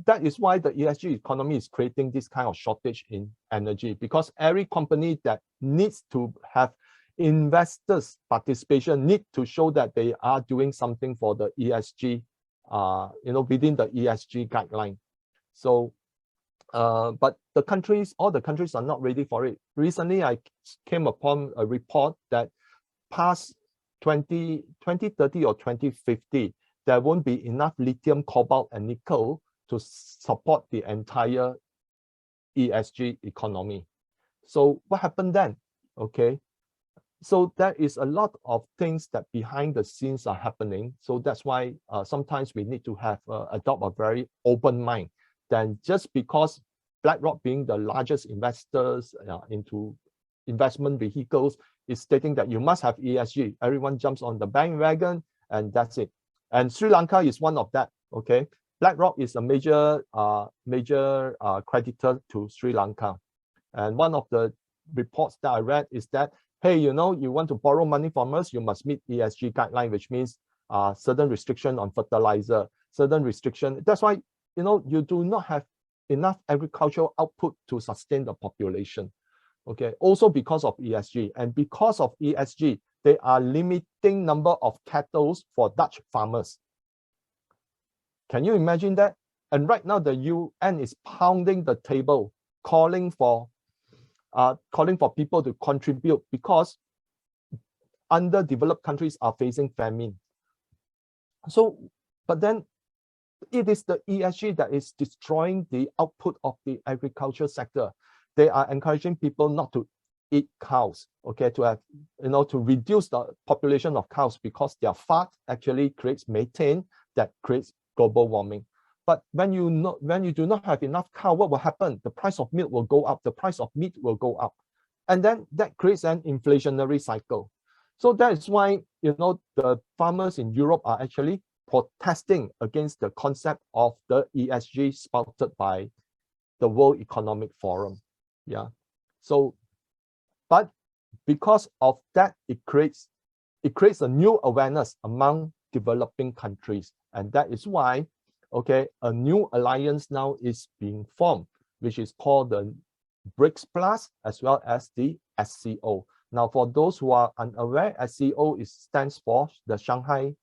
that is why the ESG economy is creating this kind of shortage in energy, because every company that needs to have investors' participation need to show that they are doing something for the ESG, within the ESG guideline. So, but all the countries are not ready for it. Recently, I came upon a report that past 2030 or 2050, there won't be enough lithium, cobalt, and nickel to support the entire ESG economy. So what happened then? Okay, so there is a lot of things that behind the scenes are happening. So that's why sometimes we need to have adopt a very open mind. Then just because BlackRock, being the largest investors into investment vehicles, is stating that you must have ESG, everyone jumps on the bandwagon and that's it. And Sri Lanka is one of that. Okay, BlackRock is a major creditor to Sri Lanka, and one of the reports that I read is that, hey, you want to borrow money from us, you must meet ESG guideline, which means certain restriction on fertilizer, certain restriction. That's why you do not have enough agricultural output to sustain the population. Okay, also because of ESG, and because of ESG, they are limiting number of cattle for Dutch farmers. Can you imagine that? And right now the UN is pounding the table, calling for people to contribute, because underdeveloped countries are facing famine. So, but then it is the ESG that is destroying the output of the agriculture sector. They are encouraging people not to eat cows, okay, to have, to reduce the population of cows, because their fat actually creates methane that creates global warming. But when you do not have enough cow, what will happen? The price of milk will go up, the price of meat will go up. And then that creates an inflationary cycle. So that is why, you know, the farmers in Europe are actually protesting against the concept of the ESG spouted by the World Economic Forum. Yeah. So, but because of that, it creates a new awareness among developing countries. And that is why, okay, a new alliance now is being formed, which is called the BRICS Plus as well as the SCO. Now, for those who are unaware, SCO stands for the Shanghai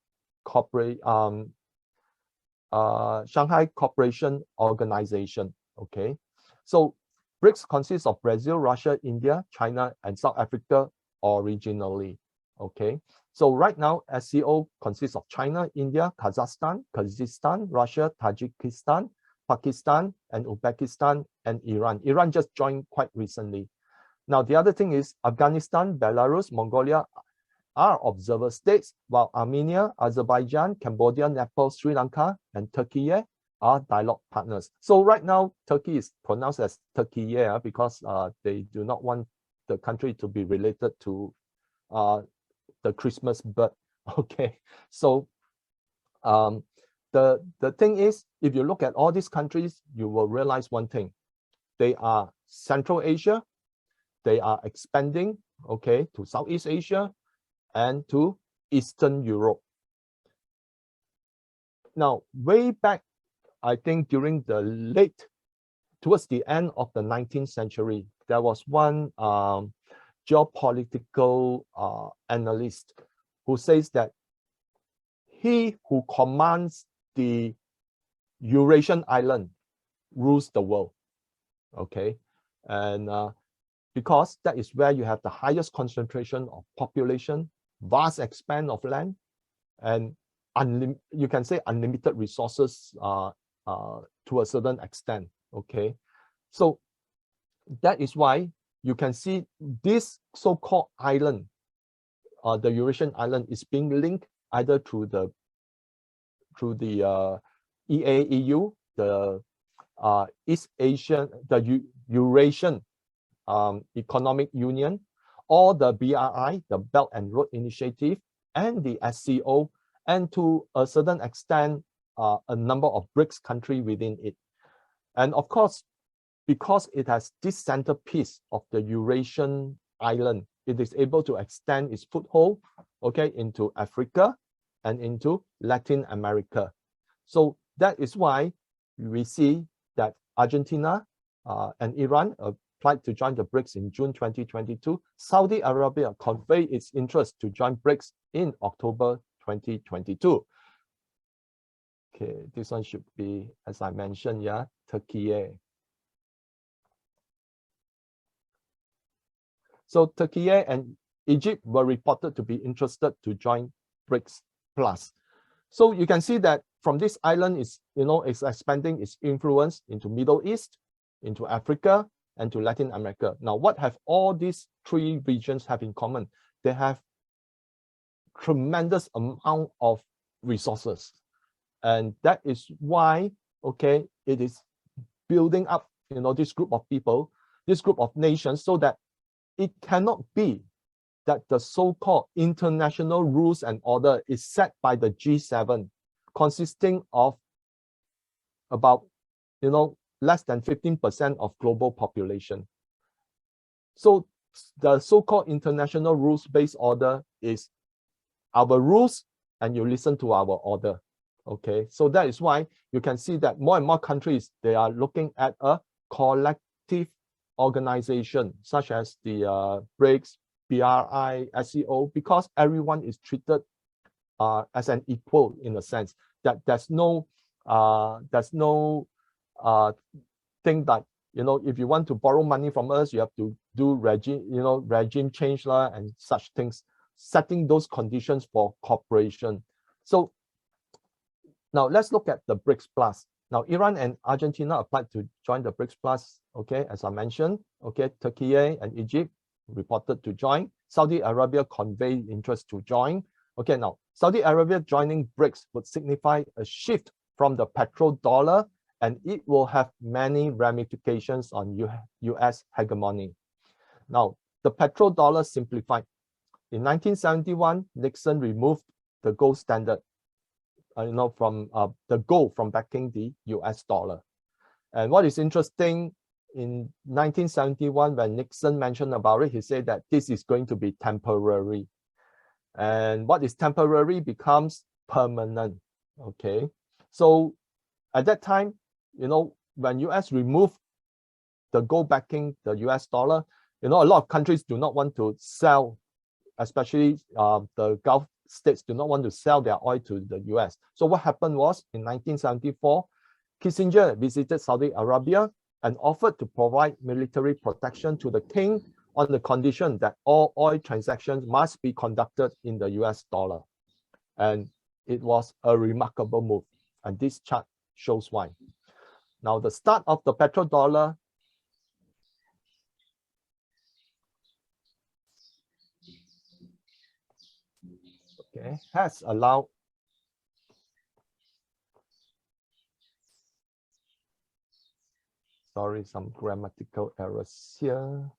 Cooperation Organization. Okay, so BRICS consists of Brazil, Russia, India, China, and South Africa originally. Okay, so right now SCO consists of China, India, Kazakhstan, Kyrgyzstan, Russia, Tajikistan, Pakistan, and Uzbekistan, and Iran. Iran just joined quite recently. Now, the other thing is Afghanistan, Belarus, Mongolia are observer states, while Armenia, Azerbaijan, Cambodia, Nepal, Sri Lanka, and Turkey are dialogue partners. So right now, Turkey is pronounced as Turkey because they do not want the country to be related to the Christmas bird. Okay, so the thing is, if you look at all these countries, you will realize one thing: they are Central Asia. They are expanding, okay, to Southeast Asia and to Eastern Europe. Now, way back, I think during towards the end of the 19th century, there was one geopolitical analyst who says that he who commands the Eurasian island rules the world, okay? And because that is where you have the highest concentration of population, vast expanse of land, and you can say unlimited resources to a certain extent, okay? So that is why you can see this so-called island, the Eurasian island, is being linked either through the EAEU, the East Asian, the Eurasian Economic Union, or the BRI, the Belt and Road Initiative, and the SCO, and to a certain extent, a number of BRICS countries within it. And of course, because it has this centerpiece of the Eurasian island, it is able to extend its foothold, okay, into Africa and into Latin America. So that is why we see that Argentina and Iran applied to join the BRICS in June 2022. Saudi Arabia conveyed its interest to join BRICS in October 2022. Okay, this one should be, as I mentioned, yeah, Turkey. So Turkey and Egypt were reported to be interested to join BRICS Plus. So you can see that from this island is, it's expanding its influence into Middle East, into Africa, and to Latin America. Now, what have all these three regions have in common? They have tremendous amount of resources. And that is why, okay, it is building up, this group of people, this group of nations, so that it cannot be that the so-called international rules and order is set by the G7, consisting of about, less than 15% of global population. So the so-called international rules-based order is our rules and you listen to our order. Okay, so that is why you can see that more and more countries, they are looking at a collective organization such as the BRICS, BRI, SCO, because everyone is treated as an equal in a sense that there's no thing that, if you want to borrow money from us, you have to do regime change and such things, setting those conditions for cooperation. So now let's look at the BRICS Plus. Now, Iran and Argentina applied to join the BRICS Plus, okay, as I mentioned, okay, Turkey and Egypt reported to join. Saudi Arabia conveyed interest to join. Okay, now, Saudi Arabia joining BRICS would signify a shift from the petrodollar, and it will have many ramifications on US hegemony. Now, the petrodollar simplified, in 1971, Nixon removed the gold standard, from the gold from backing the US dollar. And what is interesting, in 1971, when Nixon mentioned about it, he said that this is going to be temporary. And what is temporary becomes permanent, okay? So at that time, when US removed the gold backing the US dollar, a lot of countries do not want to sell, especially the Gulf states do not want to sell their oil to the US. So what happened was, in 1974, Kissinger visited Saudi Arabia and offered to provide military protection to the king on the condition that all oil transactions must be conducted in the US dollar. And it was a remarkable move. And this chart shows why. Now, the start of the petrodollar has allowed some grammatical errors here.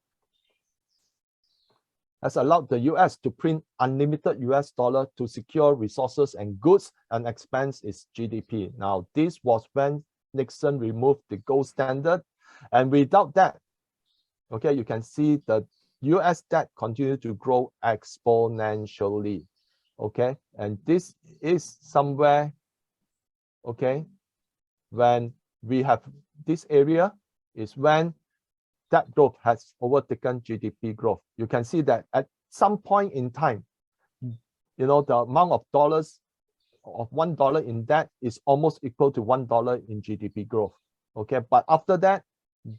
Has allowed the US to print unlimited US dollar to secure resources and goods and expand its GDP. Now, this was when Nixon removed the gold standard. And without that, okay, you can see the US debt continued to grow exponentially. Okay, and this is somewhere, okay, when we have this area is when that growth has overtaken GDP growth. You can see that at some point in time, the amount of dollars of $1 in debt is almost equal to $1 in GDP growth. Okay, but after that,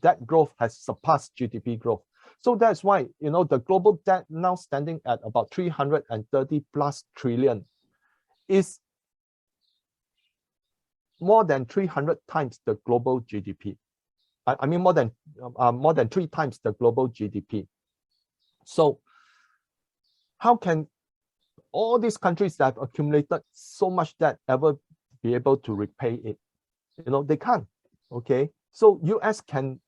that growth has surpassed GDP growth. So that's why, the global debt now standing at about 330 plus trillion is more than 300 times the global GDP. I mean, more than 3 times the global GDP. So how can all these countries that have accumulated so much debt ever be able to repay it? They can't. Okay, so US can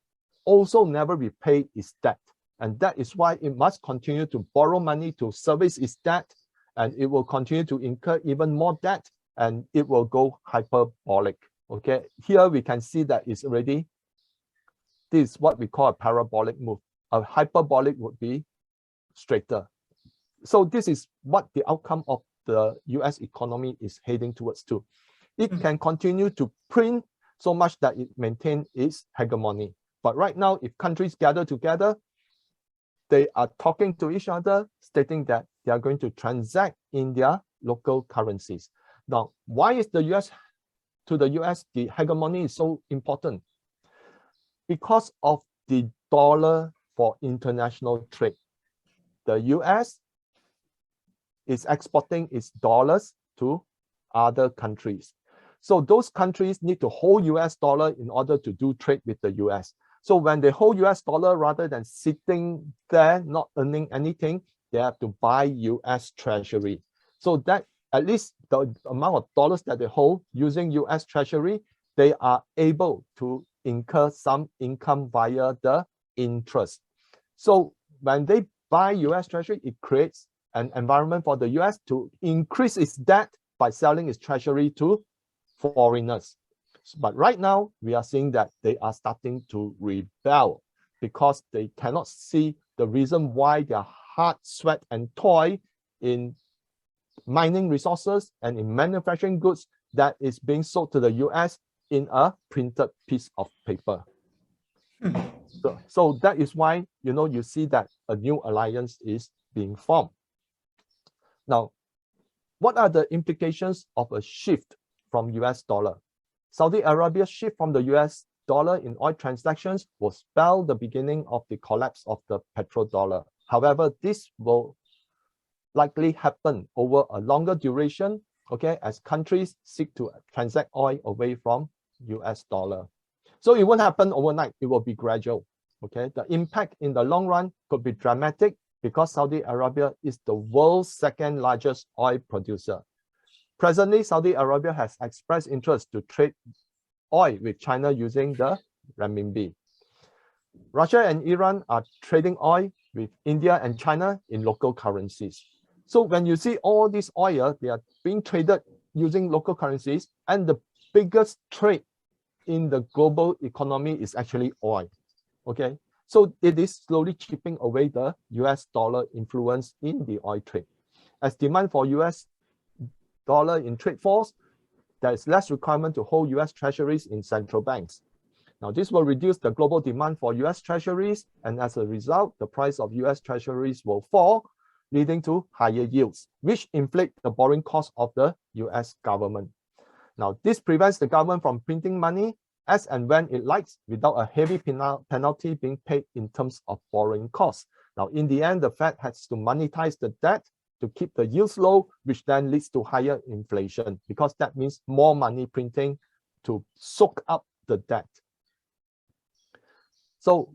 also never repay its debt. And that is why it must continue to borrow money to service its debt, and it will continue to incur even more debt, and it will go hyperbolic. Okay, here we can see that it's already, this is what we call a parabolic move. A hyperbolic would be straighter. So this is what the outcome of the US economy is heading towards to. It can continue to print so much that it maintains its hegemony. But right now, if countries gather together, they are talking to each other, stating that they are going to transact in their local currencies. Now, why is the US the hegemony is so important? Because of the dollar for international trade. The US is exporting its dollars to other countries. So those countries need to hold US dollar in order to do trade with the US. So when they hold US dollar, rather than sitting there not earning anything, they have to buy US Treasury. So that at least the amount of dollars that they hold using US Treasury, they are able to incur some income via the interest. So when they buy US Treasury, it creates an environment for the US to increase its debt by selling its treasury to foreigners. But right now, we are seeing that they are starting to rebel because they cannot see the reason why their hard sweat and toil in mining resources and in manufacturing goods that is being sold to the US in a printed piece of paper. So that is why, you see that a new alliance is being formed. Now, what are the implications of a shift from US dollar? Saudi Arabia's shift from the US dollar in oil transactions will spell the beginning of the collapse of the petrodollar. However, this will likely happen over a longer duration, okay, as countries seek to transact oil away from US dollar. So it won't happen overnight, it will be gradual, okay? The impact in the long run could be dramatic because Saudi Arabia is the world's second largest oil producer. Presently, Saudi Arabia has expressed interest to trade oil with China using the renminbi. Russia and Iran are trading oil with India and China in local currencies. So when you see all this oil, they are being traded using local currencies, and the biggest trade in the global economy is actually oil. Okay, so it is slowly chipping away the US dollar influence in the oil trade. As demand for US dollar in trade falls, there is less requirement to hold US treasuries in central banks. Now, this will reduce the global demand for US treasuries, and as a result, the price of US treasuries will fall, leading to higher yields, which inflate the borrowing cost of the US government. Now, this prevents the government from printing money as and when it likes without a heavy penalty being paid in terms of borrowing costs. Now, in the end, the Fed has to monetize the debt to keep the yields low, which then leads to higher inflation, because that means more money printing to soak up the debt. So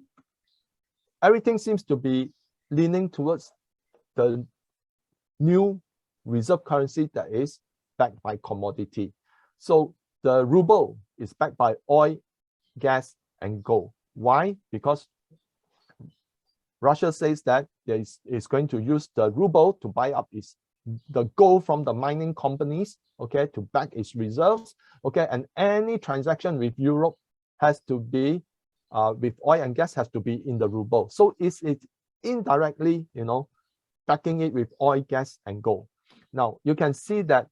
everything seems to be leaning towards the new reserve currency that is backed by commodity. So the ruble is backed by oil, gas, and gold. Why? Because Russia says that it's going to use the ruble to buy up the gold from the mining companies, okay, to back its reserves, okay, and any transaction with Europe has to be with oil and gas has to be in the ruble. So it's indirectly, backing it with oil, gas, and gold. Now you can see that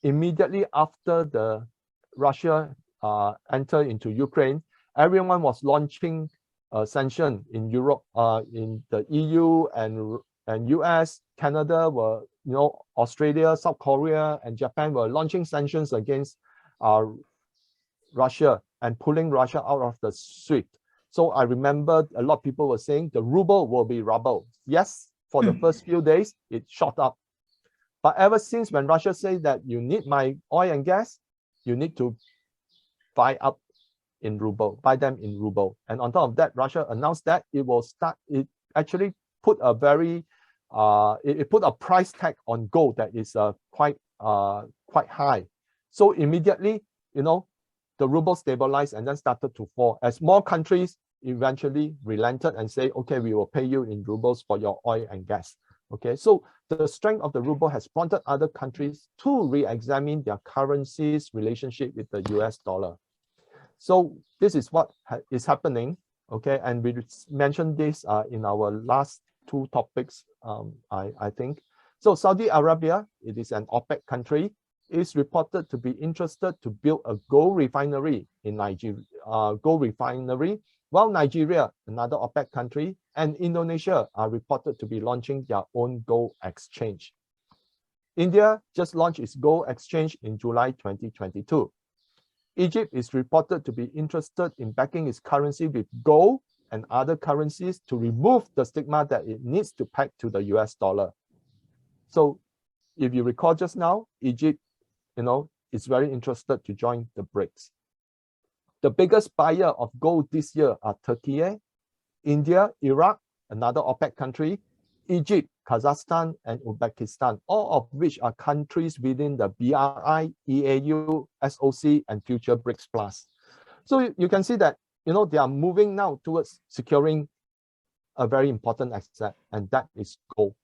immediately after the Russia entered into Ukraine, everyone was launching sanction in Europe, in the EU and US, Canada were, Australia, South Korea, and Japan were launching sanctions against Russia and pulling Russia out of the SWIFT. So I remember a lot of people were saying the ruble will be rubble. Yes, for the first few days, it shot up. But ever since when Russia says that you need my oil and gas, you need to buy them in ruble. And on top of that, Russia announced that it actually put a very, it put a price tag on gold that is quite high. So immediately, the ruble stabilized and then started to fall as more countries eventually relented and say, okay, we will pay you in rubles for your oil and gas. Okay, so the strength of the ruble has prompted other countries to re-examine their currency's relationship with the US dollar. So this is what is happening, okay, and we mentioned this in our last two topics, I think. So Saudi Arabia, it is an OPEC country, is reported to be interested to build a gold refinery in Nigeria, while Nigeria, another OPEC country, and Indonesia are reported to be launching their own gold exchange. India just launched its gold exchange in July 2022. Egypt is reported to be interested in backing its currency with gold and other currencies to remove the stigma that it needs to peg to the US dollar. So if you recall just now, Egypt, is very interested to join the BRICS. The biggest buyer of gold this year are Turkey, India, Iraq, another OPEC country, Egypt, Kazakhstan, and Uzbekistan, all of which are countries within the BRI, EAU, SOC, and future BRICS Plus. So you can see that, they are moving now towards securing a very important asset, and that is gold.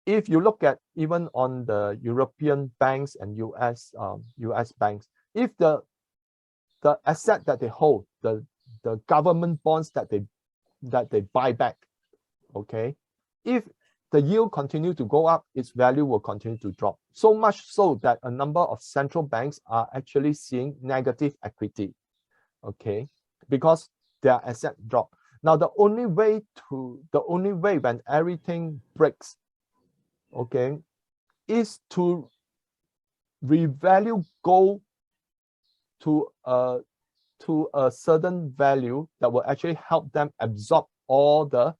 If you look at even on the European banks and US banks, if the asset that they hold, the government bonds that they buy back, okay, if the yield continue to go up, its value will continue to drop. So much so that a number of central banks are actually seeing negative equity, okay, because their asset drop. Now the only way when everything breaks, okay, is to revalue gold to a certain value that will actually help them absorb all the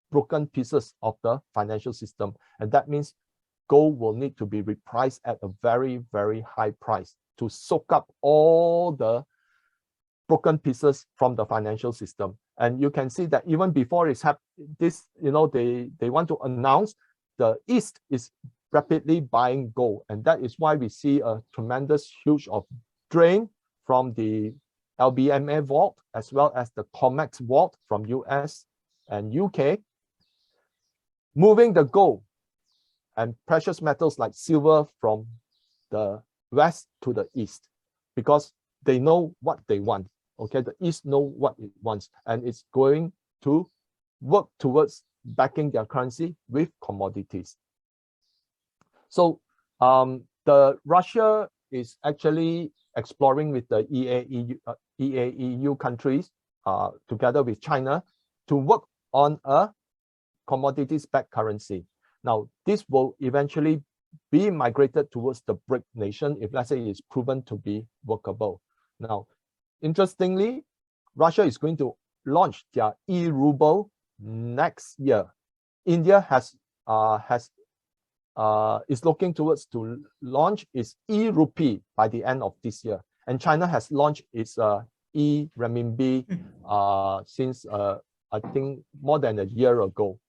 broken pieces of the financial system. And that means gold will need to be repriced at a very, very high price to soak up all the broken pieces from the financial system. And you can see that even before it's happened, they want to announce the East is rapidly buying gold. And that is why we see a tremendous huge of drain from the LBMA vault, as well as the COMEX vault from US and UK, moving the gold and precious metals like silver from the west to the east, because they know what they want. Okay, the East know what it wants, and it's going to work towards backing their currency with commodities. So the Russia is actually exploring with the EAEU countries together with China to work on a commodities-backed currency. Now, this will eventually be migrated towards the BRIC nation if, let's say, it's proven to be workable. Now, interestingly, Russia is going to launch their e-ruble next year. India is looking towards to launch its e-rupee by the end of this year, and China has launched its e-renminbi since I think more than a year ago.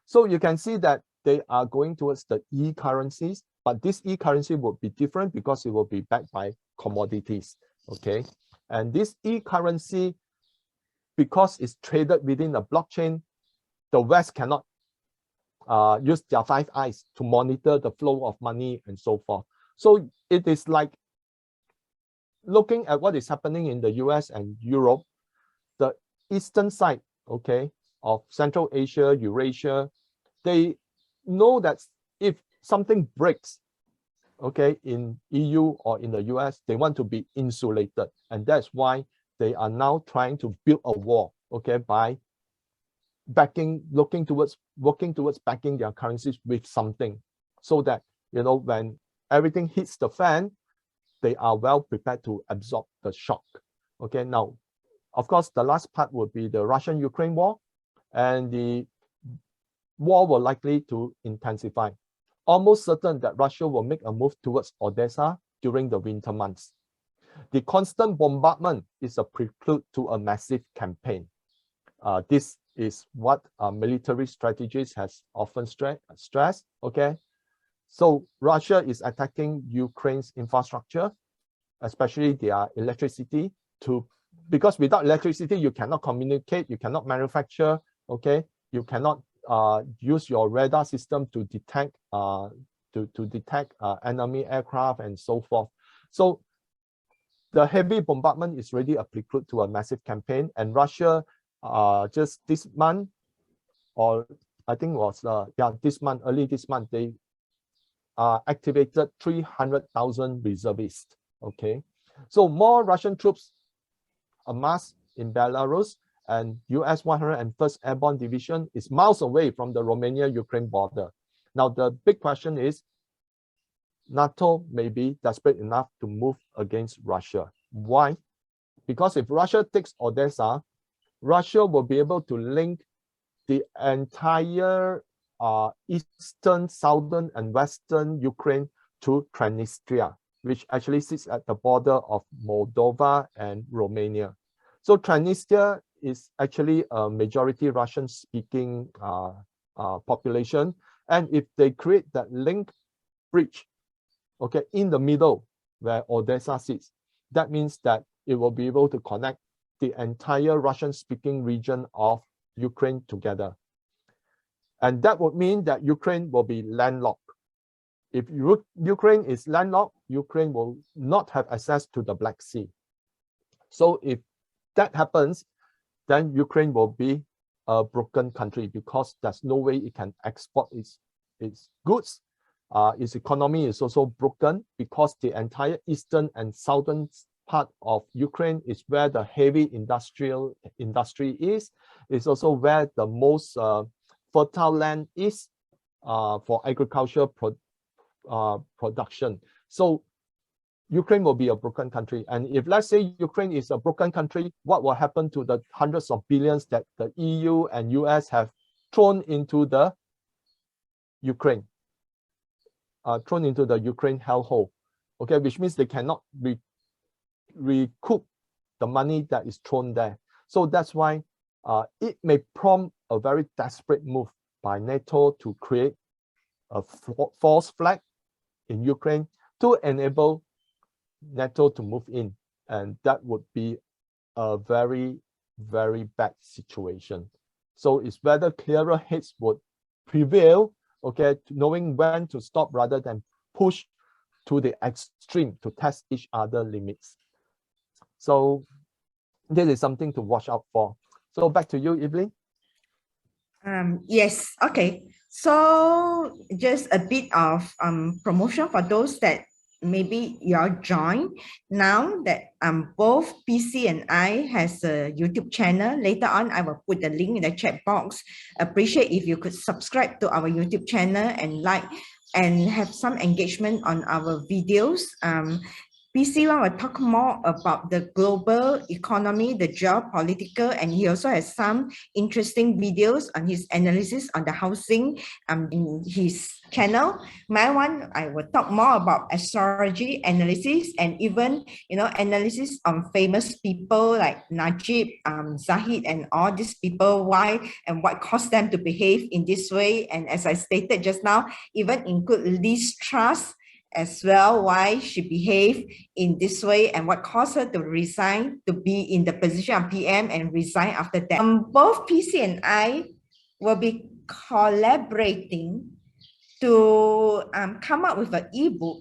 So you can see that they are going towards the e-currencies, but this e-currency will be different because it will be backed by commodities. Okay, and this e-currency, because it's traded within a blockchain, the West cannot use their five eyes to monitor the flow of money and so forth. So it is like looking at what is happening in the US and Europe, the eastern side, okay, of Central Asia, Eurasia, they know that if something breaks, okay, in EU or in the US, they want to be insulated. And that's why they are now trying to build a wall, okay, by working towards backing their currencies with something, so that, you know, when everything hits the fan, they are well prepared to absorb the shock. Okay, now, of course, the last part would be the Russian-Ukraine war, and the war will likely to intensify. Almost certain that Russia will make a move towards Odessa during the winter months. The constant bombardment is a prelude to a massive campaign. This is what military strategists has often stressed. Okay, so Russia is attacking Ukraine's infrastructure, especially their electricity, because without electricity you cannot communicate, you cannot manufacture. Okay, you cannot use your radar system to detect enemy aircraft and so forth. So the heavy bombardment is really a prelude to a massive campaign, and Russia just this month, or I think it was early this month, they activated 300,000 reservists. Okay, so more Russian troops amassed in Belarus, and US 101st Airborne Division is miles away from the Romania-Ukraine border. Now the big question is, NATO may be desperate enough to move against Russia. Why? Because if Russia takes Odessa, Russia will be able to link the entire eastern, southern, and western Ukraine to Transnistria, which actually sits at the border of Moldova and Romania. So Transnistria is actually a majority Russian-speaking population, and if they create that link bridge, okay, in the middle where Odessa sits, that means that it will be able to connect the entire Russian-speaking region of Ukraine together. And that would mean that Ukraine will be landlocked. If Ukraine is landlocked, Ukraine will not have access to the Black Sea. So if that happens, then Ukraine will be a broken country, because there's no way it can export its goods. Its economy is also broken, because the entire eastern and southern part of Ukraine is where the heavy industry is. It's also where the most fertile land is for agricultural production. So Ukraine will be a broken country. And if, let's say, Ukraine is a broken country, what will happen to the hundreds of billions that the EU and US have thrown into the Ukraine, hellhole? Okay, which means they cannot recoup the money that is thrown there. So that's why it may prompt a very desperate move by NATO to create a false flag in Ukraine to enable NATO to move in, and that would be a very, very bad situation. So it's whether clearer heads would prevail okay, knowing when to stop rather than push to the extreme to test each other limits. So this is something to watch out for. So back to you, Evelyn. Yes, okay. So just a bit of promotion for those that maybe you're joined now that both PC and I has a YouTube channel. Later on, I will put the link in the chat box. Appreciate if you could subscribe to our YouTube channel and like and have some engagement on our videos. PC1 will talk more about the global economy, the geopolitical, and he also has some interesting videos on his analysis on the housing in his channel. My one, I will talk more about astrology analysis and even, analysis on famous people like Najib, Zahid, and all these people, why and what caused them to behave in this way. And as I stated just now, even include Liz Truss as well, why she behaved in this way and what caused her to resign to be in the position of PM and resign after that. Both PC and I will be collaborating to come up with an ebook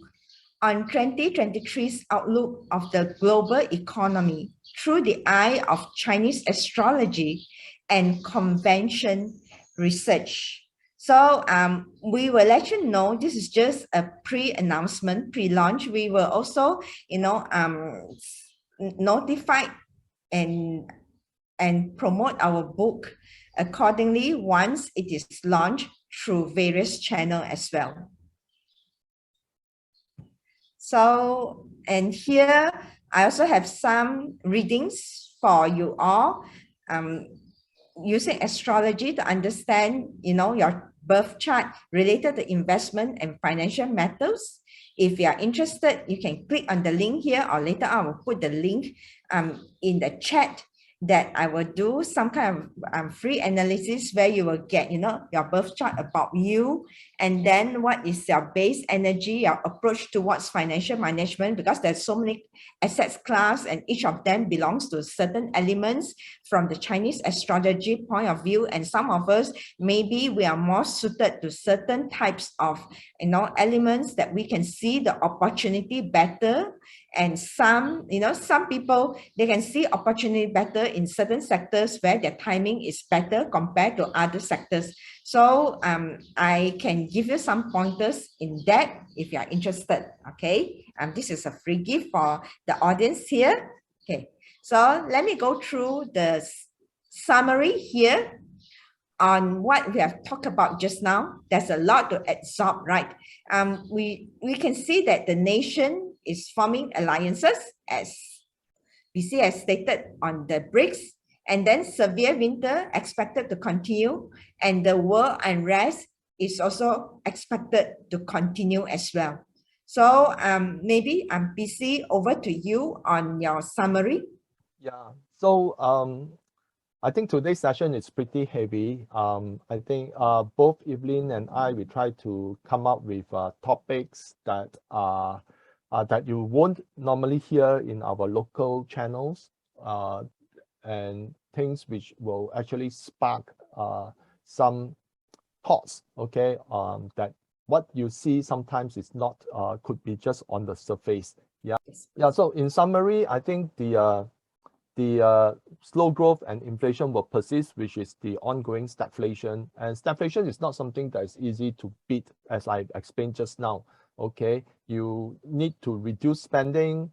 on 2023's outlook of the global economy through the eye of Chinese astrology and convention research. So we will let you know, this is just a pre-announcement, pre-launch. We will also, notify and promote our book accordingly once it is launched through various channels as well. So, and here I also have some readings for you all, using astrology to understand, your birth chart related to investment and financial matters. If you are interested, you can click on the link here, or later I will put the link in the chat, that I will do some kind of free analysis where you will get, your birth chart about you, and then what is your base energy, your approach towards financial management, because there's so many assets class and each of them belongs to certain elements from the Chinese astrology point of view. And some of us, maybe we are more suited to certain types of, elements that we can see the opportunity better. And some, some people, they can see opportunity better in certain sectors where their timing is better compared to other sectors. So I can give you some pointers in that if you are interested. Okay, this is a free gift for the audience here. Okay, so let me go through the summary here on what we have talked about just now. There's a lot to absorb, right? We can see that the nation is forming alliances, as BC has stated on the BRICS, and then severe winter expected to continue, and the world unrest is also expected to continue as well. So maybe BC, over to you on your summary. Yeah. So I think today's session is pretty heavy. I think both Evelyn and I, we try to come up with topics that that you won't normally hear in our local channels, and things which will actually spark some thoughts. Okay, that what you see sometimes is not could be just on the surface. Yeah. Yeah. So in summary, I think the slow growth and inflation will persist, which is the ongoing stagflation. And stagflation is not something that is easy to beat, as I explained just now. Okay, you need to reduce spending,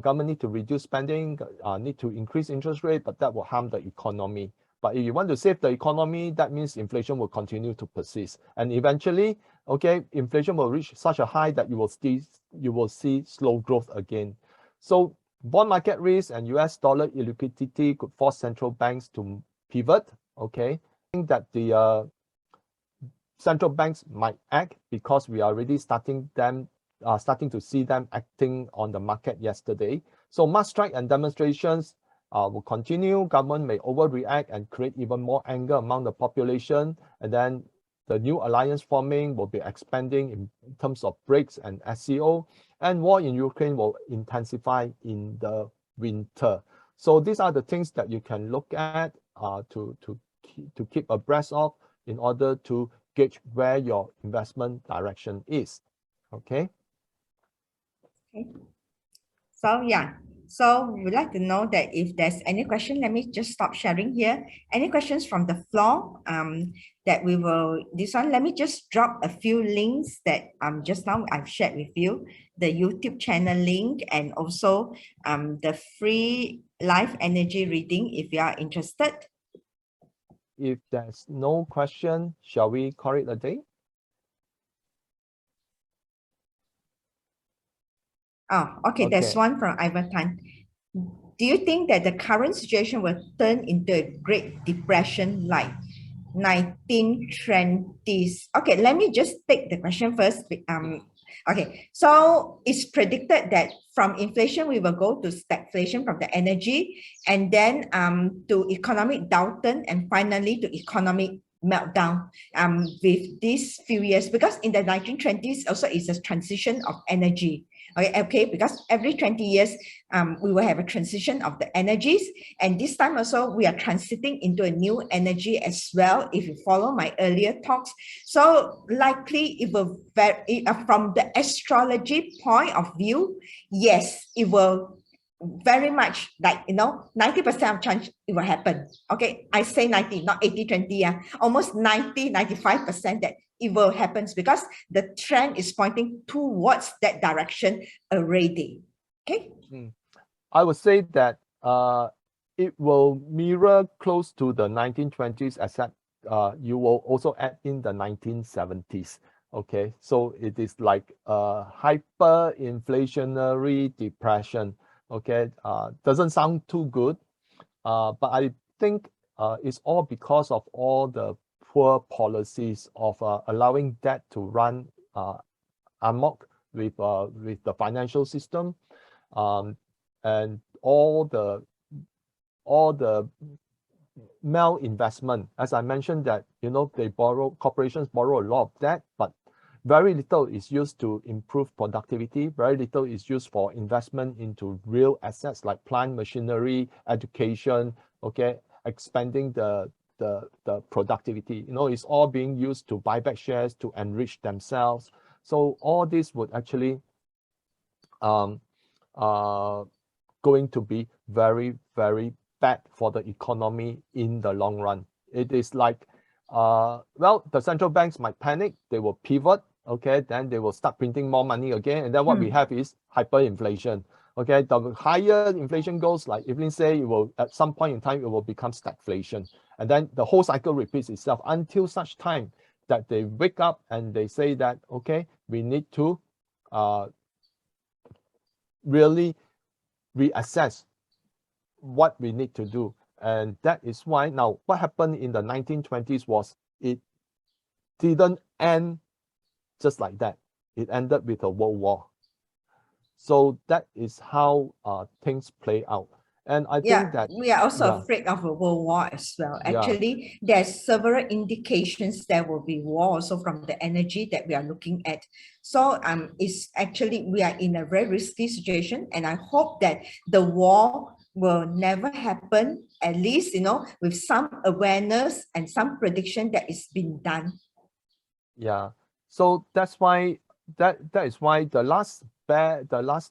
government need to reduce spending, need to increase interest rate, but that will harm the economy. But if you want to save the economy, that means inflation will continue to persist. And eventually, okay, inflation will reach such a high that you will see slow growth again. So bond market risk and US dollar illiquidity could force central banks to pivot. Okay, I think that the central banks might act, because we are already starting to see them acting on the market yesterday. So mass strike and demonstrations will continue. Government may overreact and create even more anger among the population, and then the new alliance forming will be expanding in terms of BRICS and SCO, and war in Ukraine will intensify in the winter. So these are the things that you can look at to keep abreast of in order to gauge where your investment direction is. Okay. Okay. So yeah, so we'd like to know that if there's any question, let me just stop sharing here. Any questions from the floor? That we will, this one, let me just drop a few links that just now I've shared with you, the YouTube channel link, and also the free live energy reading if you are interested. If there's no question, shall we call it a day? Oh, okay, there's Okay. one from Ivan Tan. Do you think that the current situation will turn into a Great Depression like 1920s? Okay, let me just take the question first. Okay, so it's predicted that from inflation, we will go to stagflation from the energy, and then to economic downturn, and finally to economic meltdown with these few years, because in the 1920s also is a transition of energy. Okay, because every 20 years we will have a transition of the energies, and this time also we are transiting into a new energy as well, if you follow my earlier talks. So likely it will vary from the astrology point of view. Yes, it will very much, like 90% of chance it will happen. Okay, I say 90, not 80-20. Almost 90-95% that it will happen, because the trend is pointing towards that direction already. Okay. I would say that it will mirror close to the 1920s, except you will also add in the 1970s. Okay, so it is like a hyperinflationary depression. Okay, doesn't sound too good, but I think it's all because of all the poor policies of allowing debt to run amok with the financial system, and all the malinvestment. As I mentioned that, corporations borrow a lot of debt, but very little is used to improve productivity. Very little is used for investment into real assets like plant, machinery, education, okay, expanding the productivity. It's all being used to buy back shares to enrich themselves. So all this would actually going to be very, very bad for the economy in the long run. It is like, well, the central banks might panic, they will pivot, okay, then they will start printing more money again, and then what we have is hyperinflation. Okay, the higher inflation goes, like Evelyn say, it will at some point in time it will become stagflation, and then the whole cycle repeats itself until such time that they wake up and they say that, okay, we need to really reassess what we need to do. And that is why now what happened in the 1920s was it didn't end just like that. It ended with a world war. So that is how things play out. And I think that we are also afraid of a world war as well. Actually, there's several indications there will be war also from the energy that we are looking at. So it's actually, we are in a very risky situation, and I hope that the war will never happen, at least, with some awareness and some prediction that is being done. Yeah. So that's why that is why the last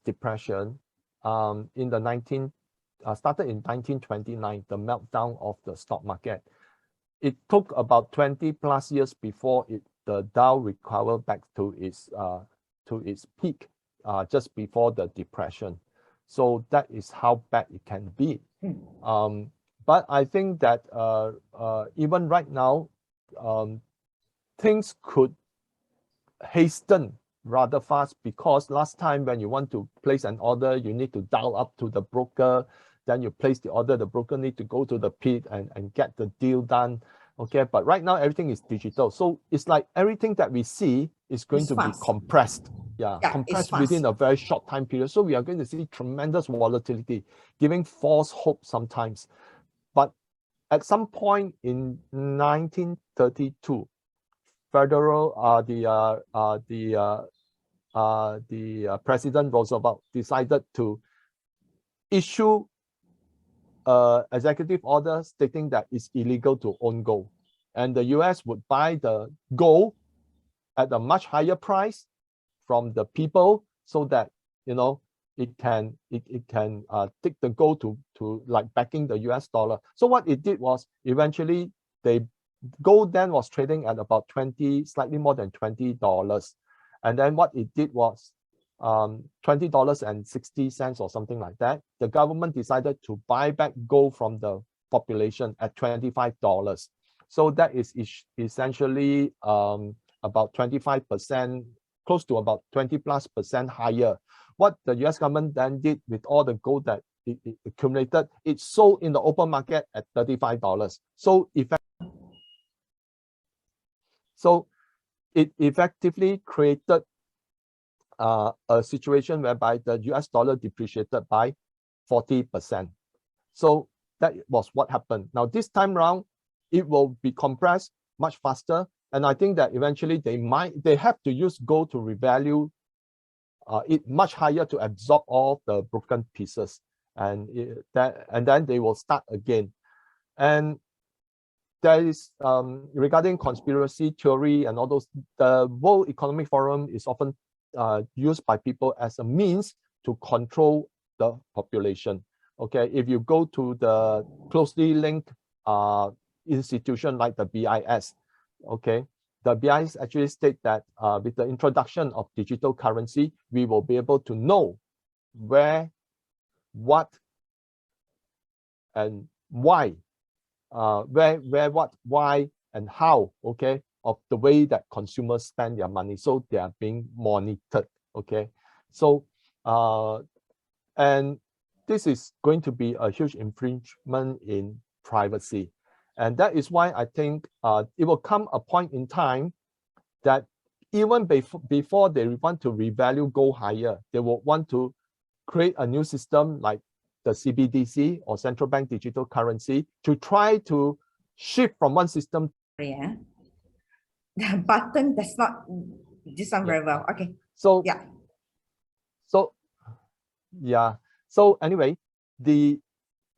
depression in the started in 1929, the meltdown of the stock market. It took about 20 plus years before the Dow recovered back to its peak just before the depression. So that is how bad it can be. But I think that even right now, things could hasten rather fast, because last time when you want to place an order, you need to dial up to the broker, then you place the order, the broker need to go to the pit and get the deal done. Okay, but right now everything is digital, so it's like everything that we see is going to be compressed. Compressed within a very short time period. So we are going to see tremendous volatility, giving false hope sometimes. But at some point in 1932, President Roosevelt decided to issue executive order stating that it's illegal to own gold. and the US would buy the gold at a much higher price from the people, so that it can take the gold to like backing the US dollar. So what it did was eventually gold then was trading at about slightly more than $20. And then what it did was $20.60 or something like that. The government decided to buy back gold from the population at $25. So that is essentially about 25%, close to about 20+% higher. What the US government then did with all the gold that it accumulated, it sold in the open market at $35. So it effectively created a situation whereby the US dollar depreciated by 40%. So that was what happened. Now this time round, it will be compressed much faster, and I think that eventually they have to use gold to revalue it much higher to absorb all the broken pieces, and then they will start again. And there is regarding conspiracy theory and all those, the World Economic Forum is often used by people as a means to control the population. Okay, if you go to the closely linked institution like the BIS, okay, the BIS actually state that with the introduction of digital currency, we will be able to know where, what, and why, where, what, why, and how, okay, of the way that consumers spend their money. So they are being monitored, okay? So, and this is going to be a huge infringement in privacy. And that is why I think it will come a point in time that even before they want to revalue gold higher, they will want to create a new system like the CBDC or central bank digital currency to try to shift from one system. Yeah. The button does not sound very well. Okay. So yeah. So yeah. So anyway, the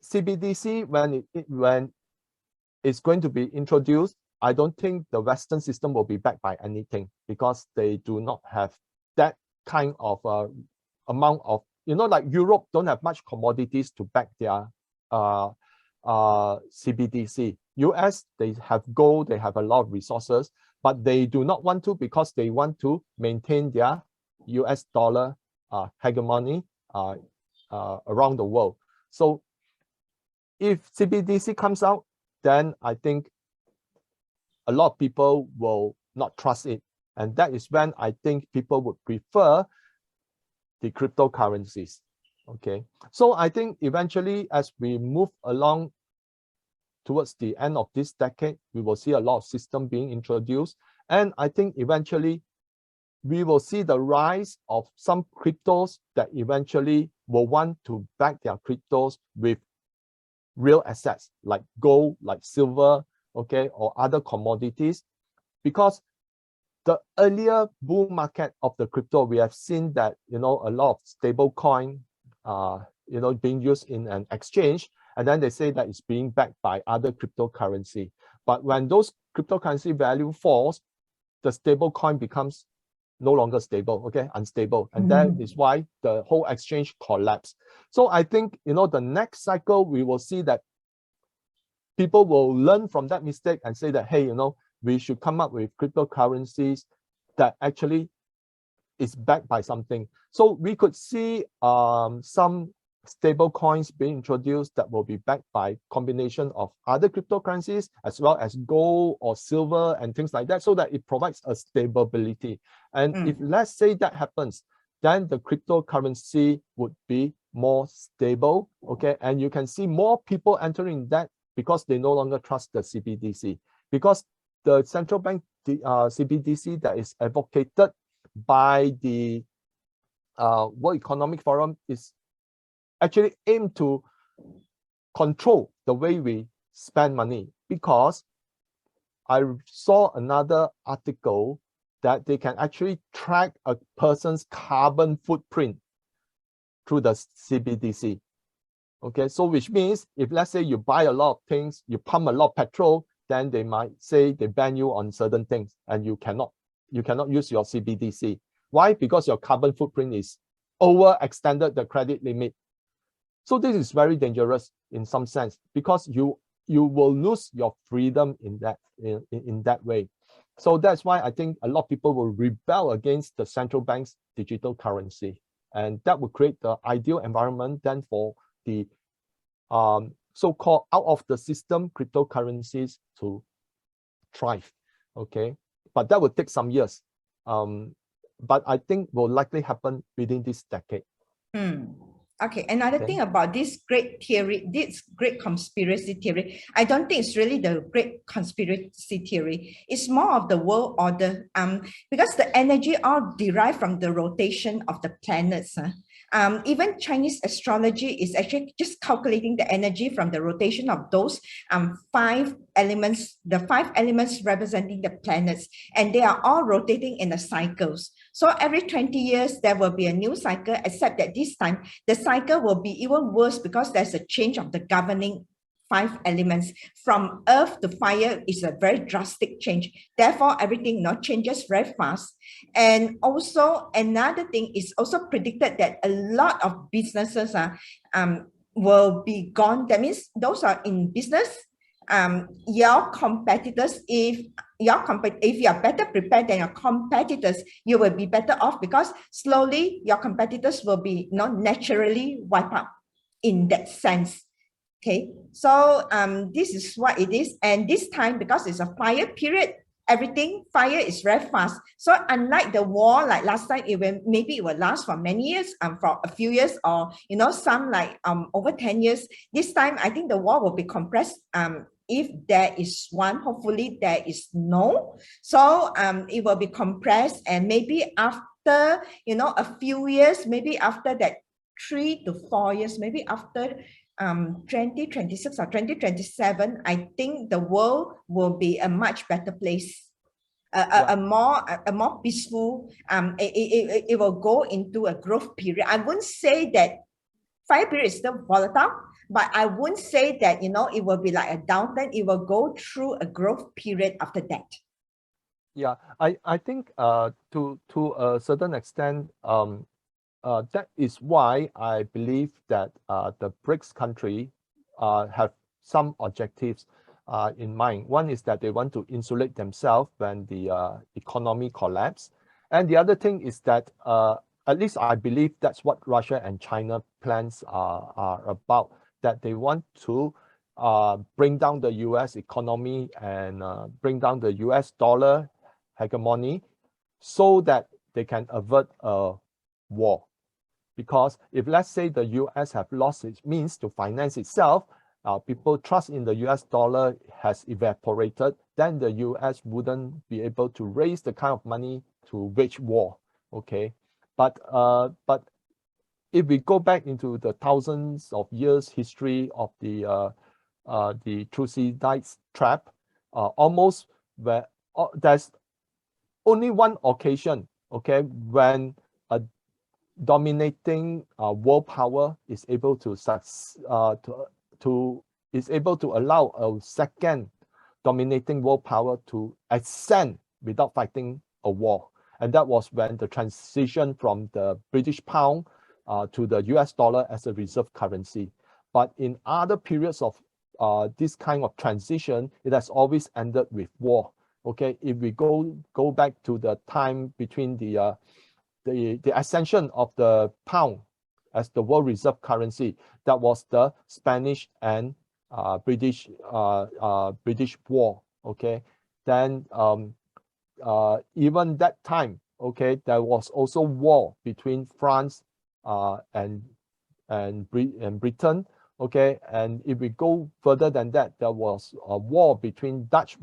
CBDC when it's going to be introduced, I don't think the Western system will be backed by anything, because they do not have that kind of amount of, like Europe don't have much commodities to back their CBDC. US, they have gold, they have a lot of resources, but they do not want to, because they want to maintain their US dollar hegemony around the world. So if CBDC comes out, then I think a lot of people will not trust it. And that is when I think people would prefer the cryptocurrencies. Okay. So I think eventually, as we move along towards the end of this decade, we will see a lot of systems being introduced. And I think eventually we will see the rise of some cryptos that eventually will want to back their cryptos with real assets like gold, like silver, okay, or other commodities. Because the earlier bull market of the crypto, we have seen that, a lot of stable coin, being used in an exchange, and then they say that it's being backed by other cryptocurrency. But when those cryptocurrency value falls, the stable coin becomes no longer stable, okay, unstable. And that is why the whole exchange collapsed. So I think, the next cycle, we will see that people will learn from that mistake and say that, hey, we should come up with cryptocurrencies that actually is backed by something. So we could see some stable coins being introduced that will be backed by combination of other cryptocurrencies as well as gold or silver and things like that, so that it provides a stability. And if let's say that happens, then the cryptocurrency would be more stable, okay? And you can see more people entering that because they no longer trust the CBDC, because the central bank CBDC that is advocated by the World Economic Forum is actually aimed to control the way we spend money. Because I saw another article that they can actually track a person's carbon footprint through the CBDC. Okay, so which means if let's say you buy a lot of things, you pump a lot of petrol, then they might say they ban you on certain things and you cannot use your CBDC. Why? Because your carbon footprint is overextended the credit limit. So this is very dangerous in some sense, because you will lose your freedom in that way. So that's why I think a lot of people will rebel against the central bank's digital currency, and that will create the ideal environment then for the so-called out of the system cryptocurrencies to thrive. Okay, but that will take some years. But I think will likely happen within this decade. Okay, another thing about this great theory, this great conspiracy theory, I don't think it's really the great conspiracy theory. It's more of the world order. Because the energy all derived from the rotation of the planets. Even Chinese astrology is actually just calculating the energy from the rotation of those 5 elements, the 5 elements representing the planets, and they are all rotating in the cycles. So every 20 years, there will be a new cycle, except that this time, the cycle will be even worse because there's a change of the governing 5 elements. From earth to fire is a very drastic change. Therefore, everything changes very fast. And also another thing is also predicted that a lot of businesses will be gone. That means those are in business. Your competitors, if you are better prepared than your competitors, you will be better off, because slowly your competitors will be naturally wiped out in that sense. Okay, so this is what it is. And this time, because it's a fire period, fire is very fast. So unlike the war, like last time, maybe it will last for many years, for a few years, or some like over 10 years. This time, I think the war will be compressed. If there is one, hopefully there is no. So it will be compressed, and maybe after a few years, maybe after that 3 to 4 years, maybe after 2026 or 2027, I think the world will be a much better place, a more peaceful. It will go into a growth period. I wouldn't say that fire period is still volatile, but I wouldn't say that it will be like a downturn. It will go through a growth period after that. Yeah, I think to a certain extent, that is why I believe that the BRICS country have some objectives in mind. One is that they want to insulate themselves when the economy collapse. And the other thing is that, at least I believe that's what Russia and China plans are about, that they want to bring down the US economy and bring down the US dollar hegemony so that they can avert a war. Because if, let's say, the US have lost its means to finance itself, people trust in the US dollar has evaporated, then the US wouldn't be able to raise the kind of money to wage war. Okay, but if we go back into the thousands of years history of the Thucydides trap, almost where there's only one occasion, okay, when a dominating world power is able to allow a second dominating world power to ascend without fighting a war, and that was when the transition from the British pound to the US dollar as a reserve currency. But in other periods of this kind of transition, it has always ended with war. Okay, if we go back to the time between the ascension of the pound as the world reserve currency, that was the Spanish and British war. Okay, then even that time, okay, there was also war between France and Britain. Okay, and if we go further than that, there was a war between Dutch.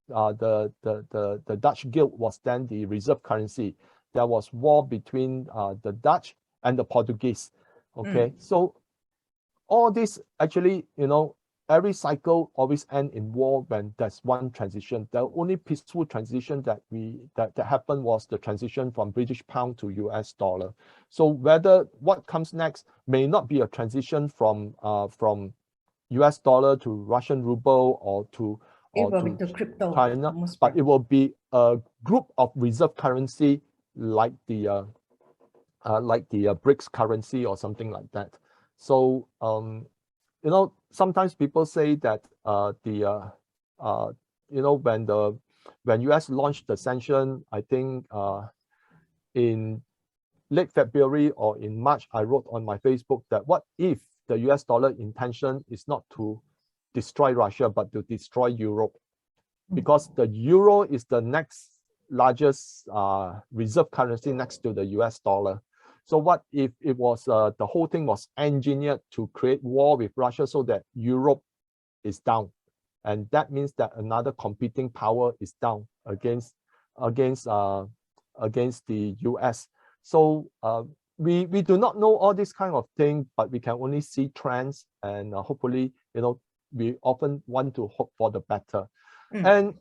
The Dutch guild was then the reserve currency. There was war between the Dutch and the Portuguese. Okay, so all this actually, every cycle always end in war when there's one transition. The only peaceful transition that happened was the transition from British pound to US dollar. So whether what comes next may not be a transition from US dollar to Russian ruble, or It or will to be to crypto. China, Most but it will be a group of reserve currency like the BRICS currency or something like that. So sometimes people say that when US launched the sanction, I think in late February or in March, I wrote on my Facebook that what if the US dollar intention is not to destroy Russia, but to destroy Europe? Because the euro is the next largest reserve currency next to the US dollar. So what if it was the whole thing was engineered to create war with Russia so that Europe is down? And that means that another competing power is down against the US. So we do not know all this kind of thing, but we can only see trends, and hopefully, we often want to hope for the better. And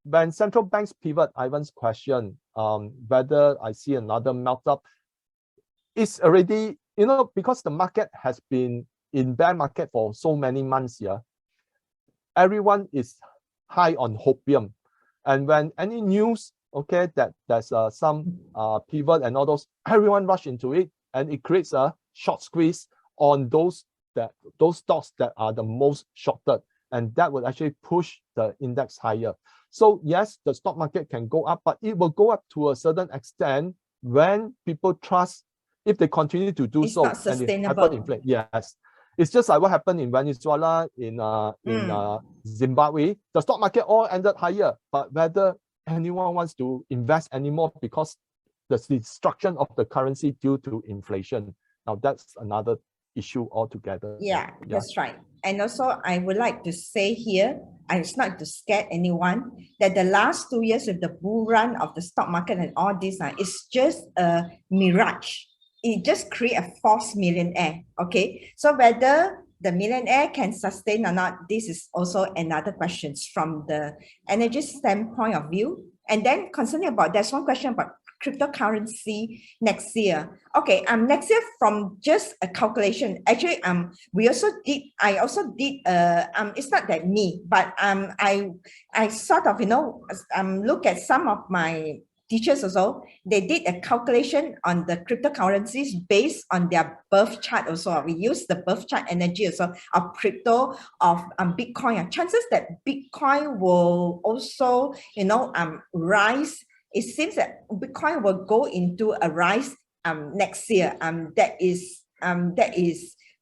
when central banks pivot, Ivan's question, whether I see another melt up, it's already, because the market has been in bear market for so many months here. Everyone is high on hopium, and when any news, okay, that there's some pivot and all those, everyone rush into it, and it creates a short squeeze on those stocks that are the most shorted, and that will actually push the index higher. So yes, the stock market can go up, but it will go up to a certain extent when people trust. If they continue to do it's so, not sustainable. and hyperinflate, yes. It's just like what happened in Venezuela, in Zimbabwe. The stock market all ended higher, but whether anyone wants to invest anymore because the destruction of the currency due to inflation. Now that's another issue altogether. Yeah, that's right. And also, I would like to say here, it's not to scare anyone, that the last 2 years with the bull run of the stock market and all this, it's just a mirage. It just creates a false millionaire. Okay, so whether the millionaire can sustain or not, this is also another question from the energy standpoint of view. And then concerning about, there's one question about cryptocurrency next year. Okay, next year, from just a calculation, actually, I also did it's not that me, but I sort of look at some of my teachers also. They did a calculation on the cryptocurrencies based on their birth chart also. We use the birth chart energy also of crypto, of Bitcoin. Chances that Bitcoin will also rise. It seems that Bitcoin will go into a rise next year. That is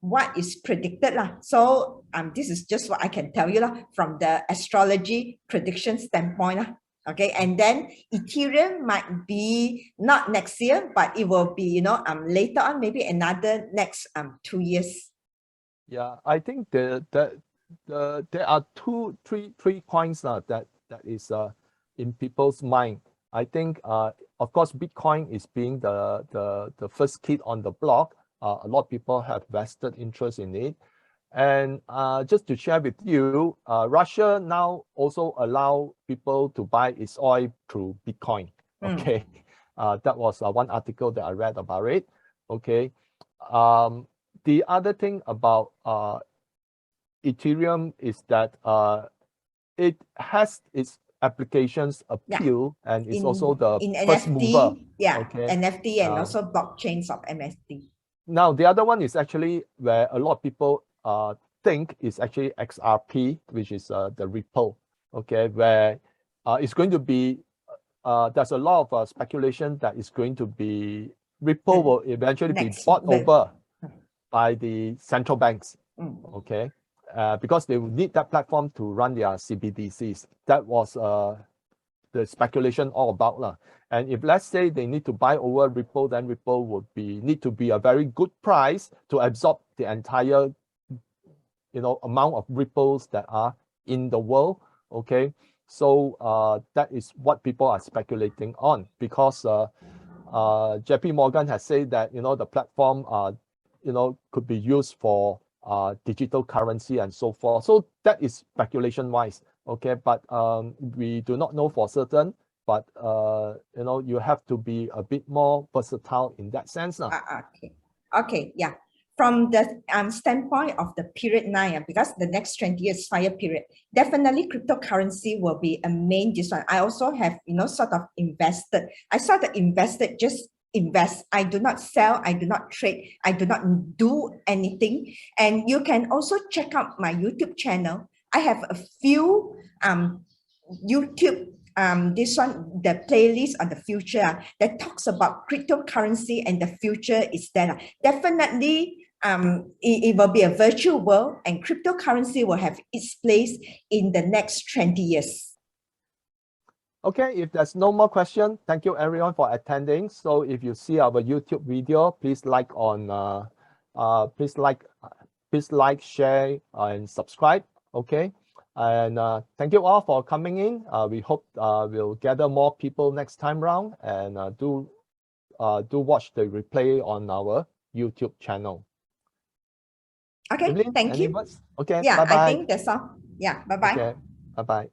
what is predicted lah. So this is just what I can tell you lah, from the astrology prediction standpoint lah. Okay, and then Ethereum might be not next year, but it will be later on, maybe another next 2 years. Yeah, I think there are three points that is in people's mind. I think of course Bitcoin is being the first kid on the block. A lot of people have vested interest in it. And just to share with you, Russia now also allow people to buy its oil through Bitcoin. Okay, that was one article that I read about it. Okay, the other thing about Ethereum is that it has its applications appeal, and it's also the first NFT, mover. Okay. NFT and also blockchains of NFT. Now the other one is actually where a lot of people think is actually XRP, which is the Ripple. Okay, where it's going to be there's a lot of speculation that it's going to be Ripple will eventually be bought over by the central banks. Okay, because they will need that platform to run their CBDCs. That was the speculation all about lah. And if let's say they need to buy over Ripple, then Ripple would need to be a very good price to absorb the entire amount of ripples that are in the world. Okay, so that is what people are speculating on, because JP Morgan has said that the platform could be used for digital currency and so forth. So that is speculation wise. Okay, but we do not know for certain, but you have to be a bit more versatile in that sense. Okay, yeah. from the standpoint of the period 9, because the next 20 years fire period, definitely cryptocurrency will be a main this one. I also have, sort of invested. I sort of invested, just invest. I do not sell, I do not trade, I do not do anything. And you can also check out my YouTube channel. I have a few YouTube this one, the playlist on the future that talks about cryptocurrency, and the future is there. Definitely it will be a virtual world, and cryptocurrency will have its place in the next 20 years. Okay, if there's no more question, thank you everyone for attending. So if you see our YouTube video, please like, share, and subscribe. Okay, and thank you all for coming in. We hope we'll gather more people next time round, and do watch the replay on our YouTube channel. Okay, Evelyn, thank you. words? Okay, Yeah, bye-bye. I think that's all. Yeah, bye-bye. Okay, bye-bye.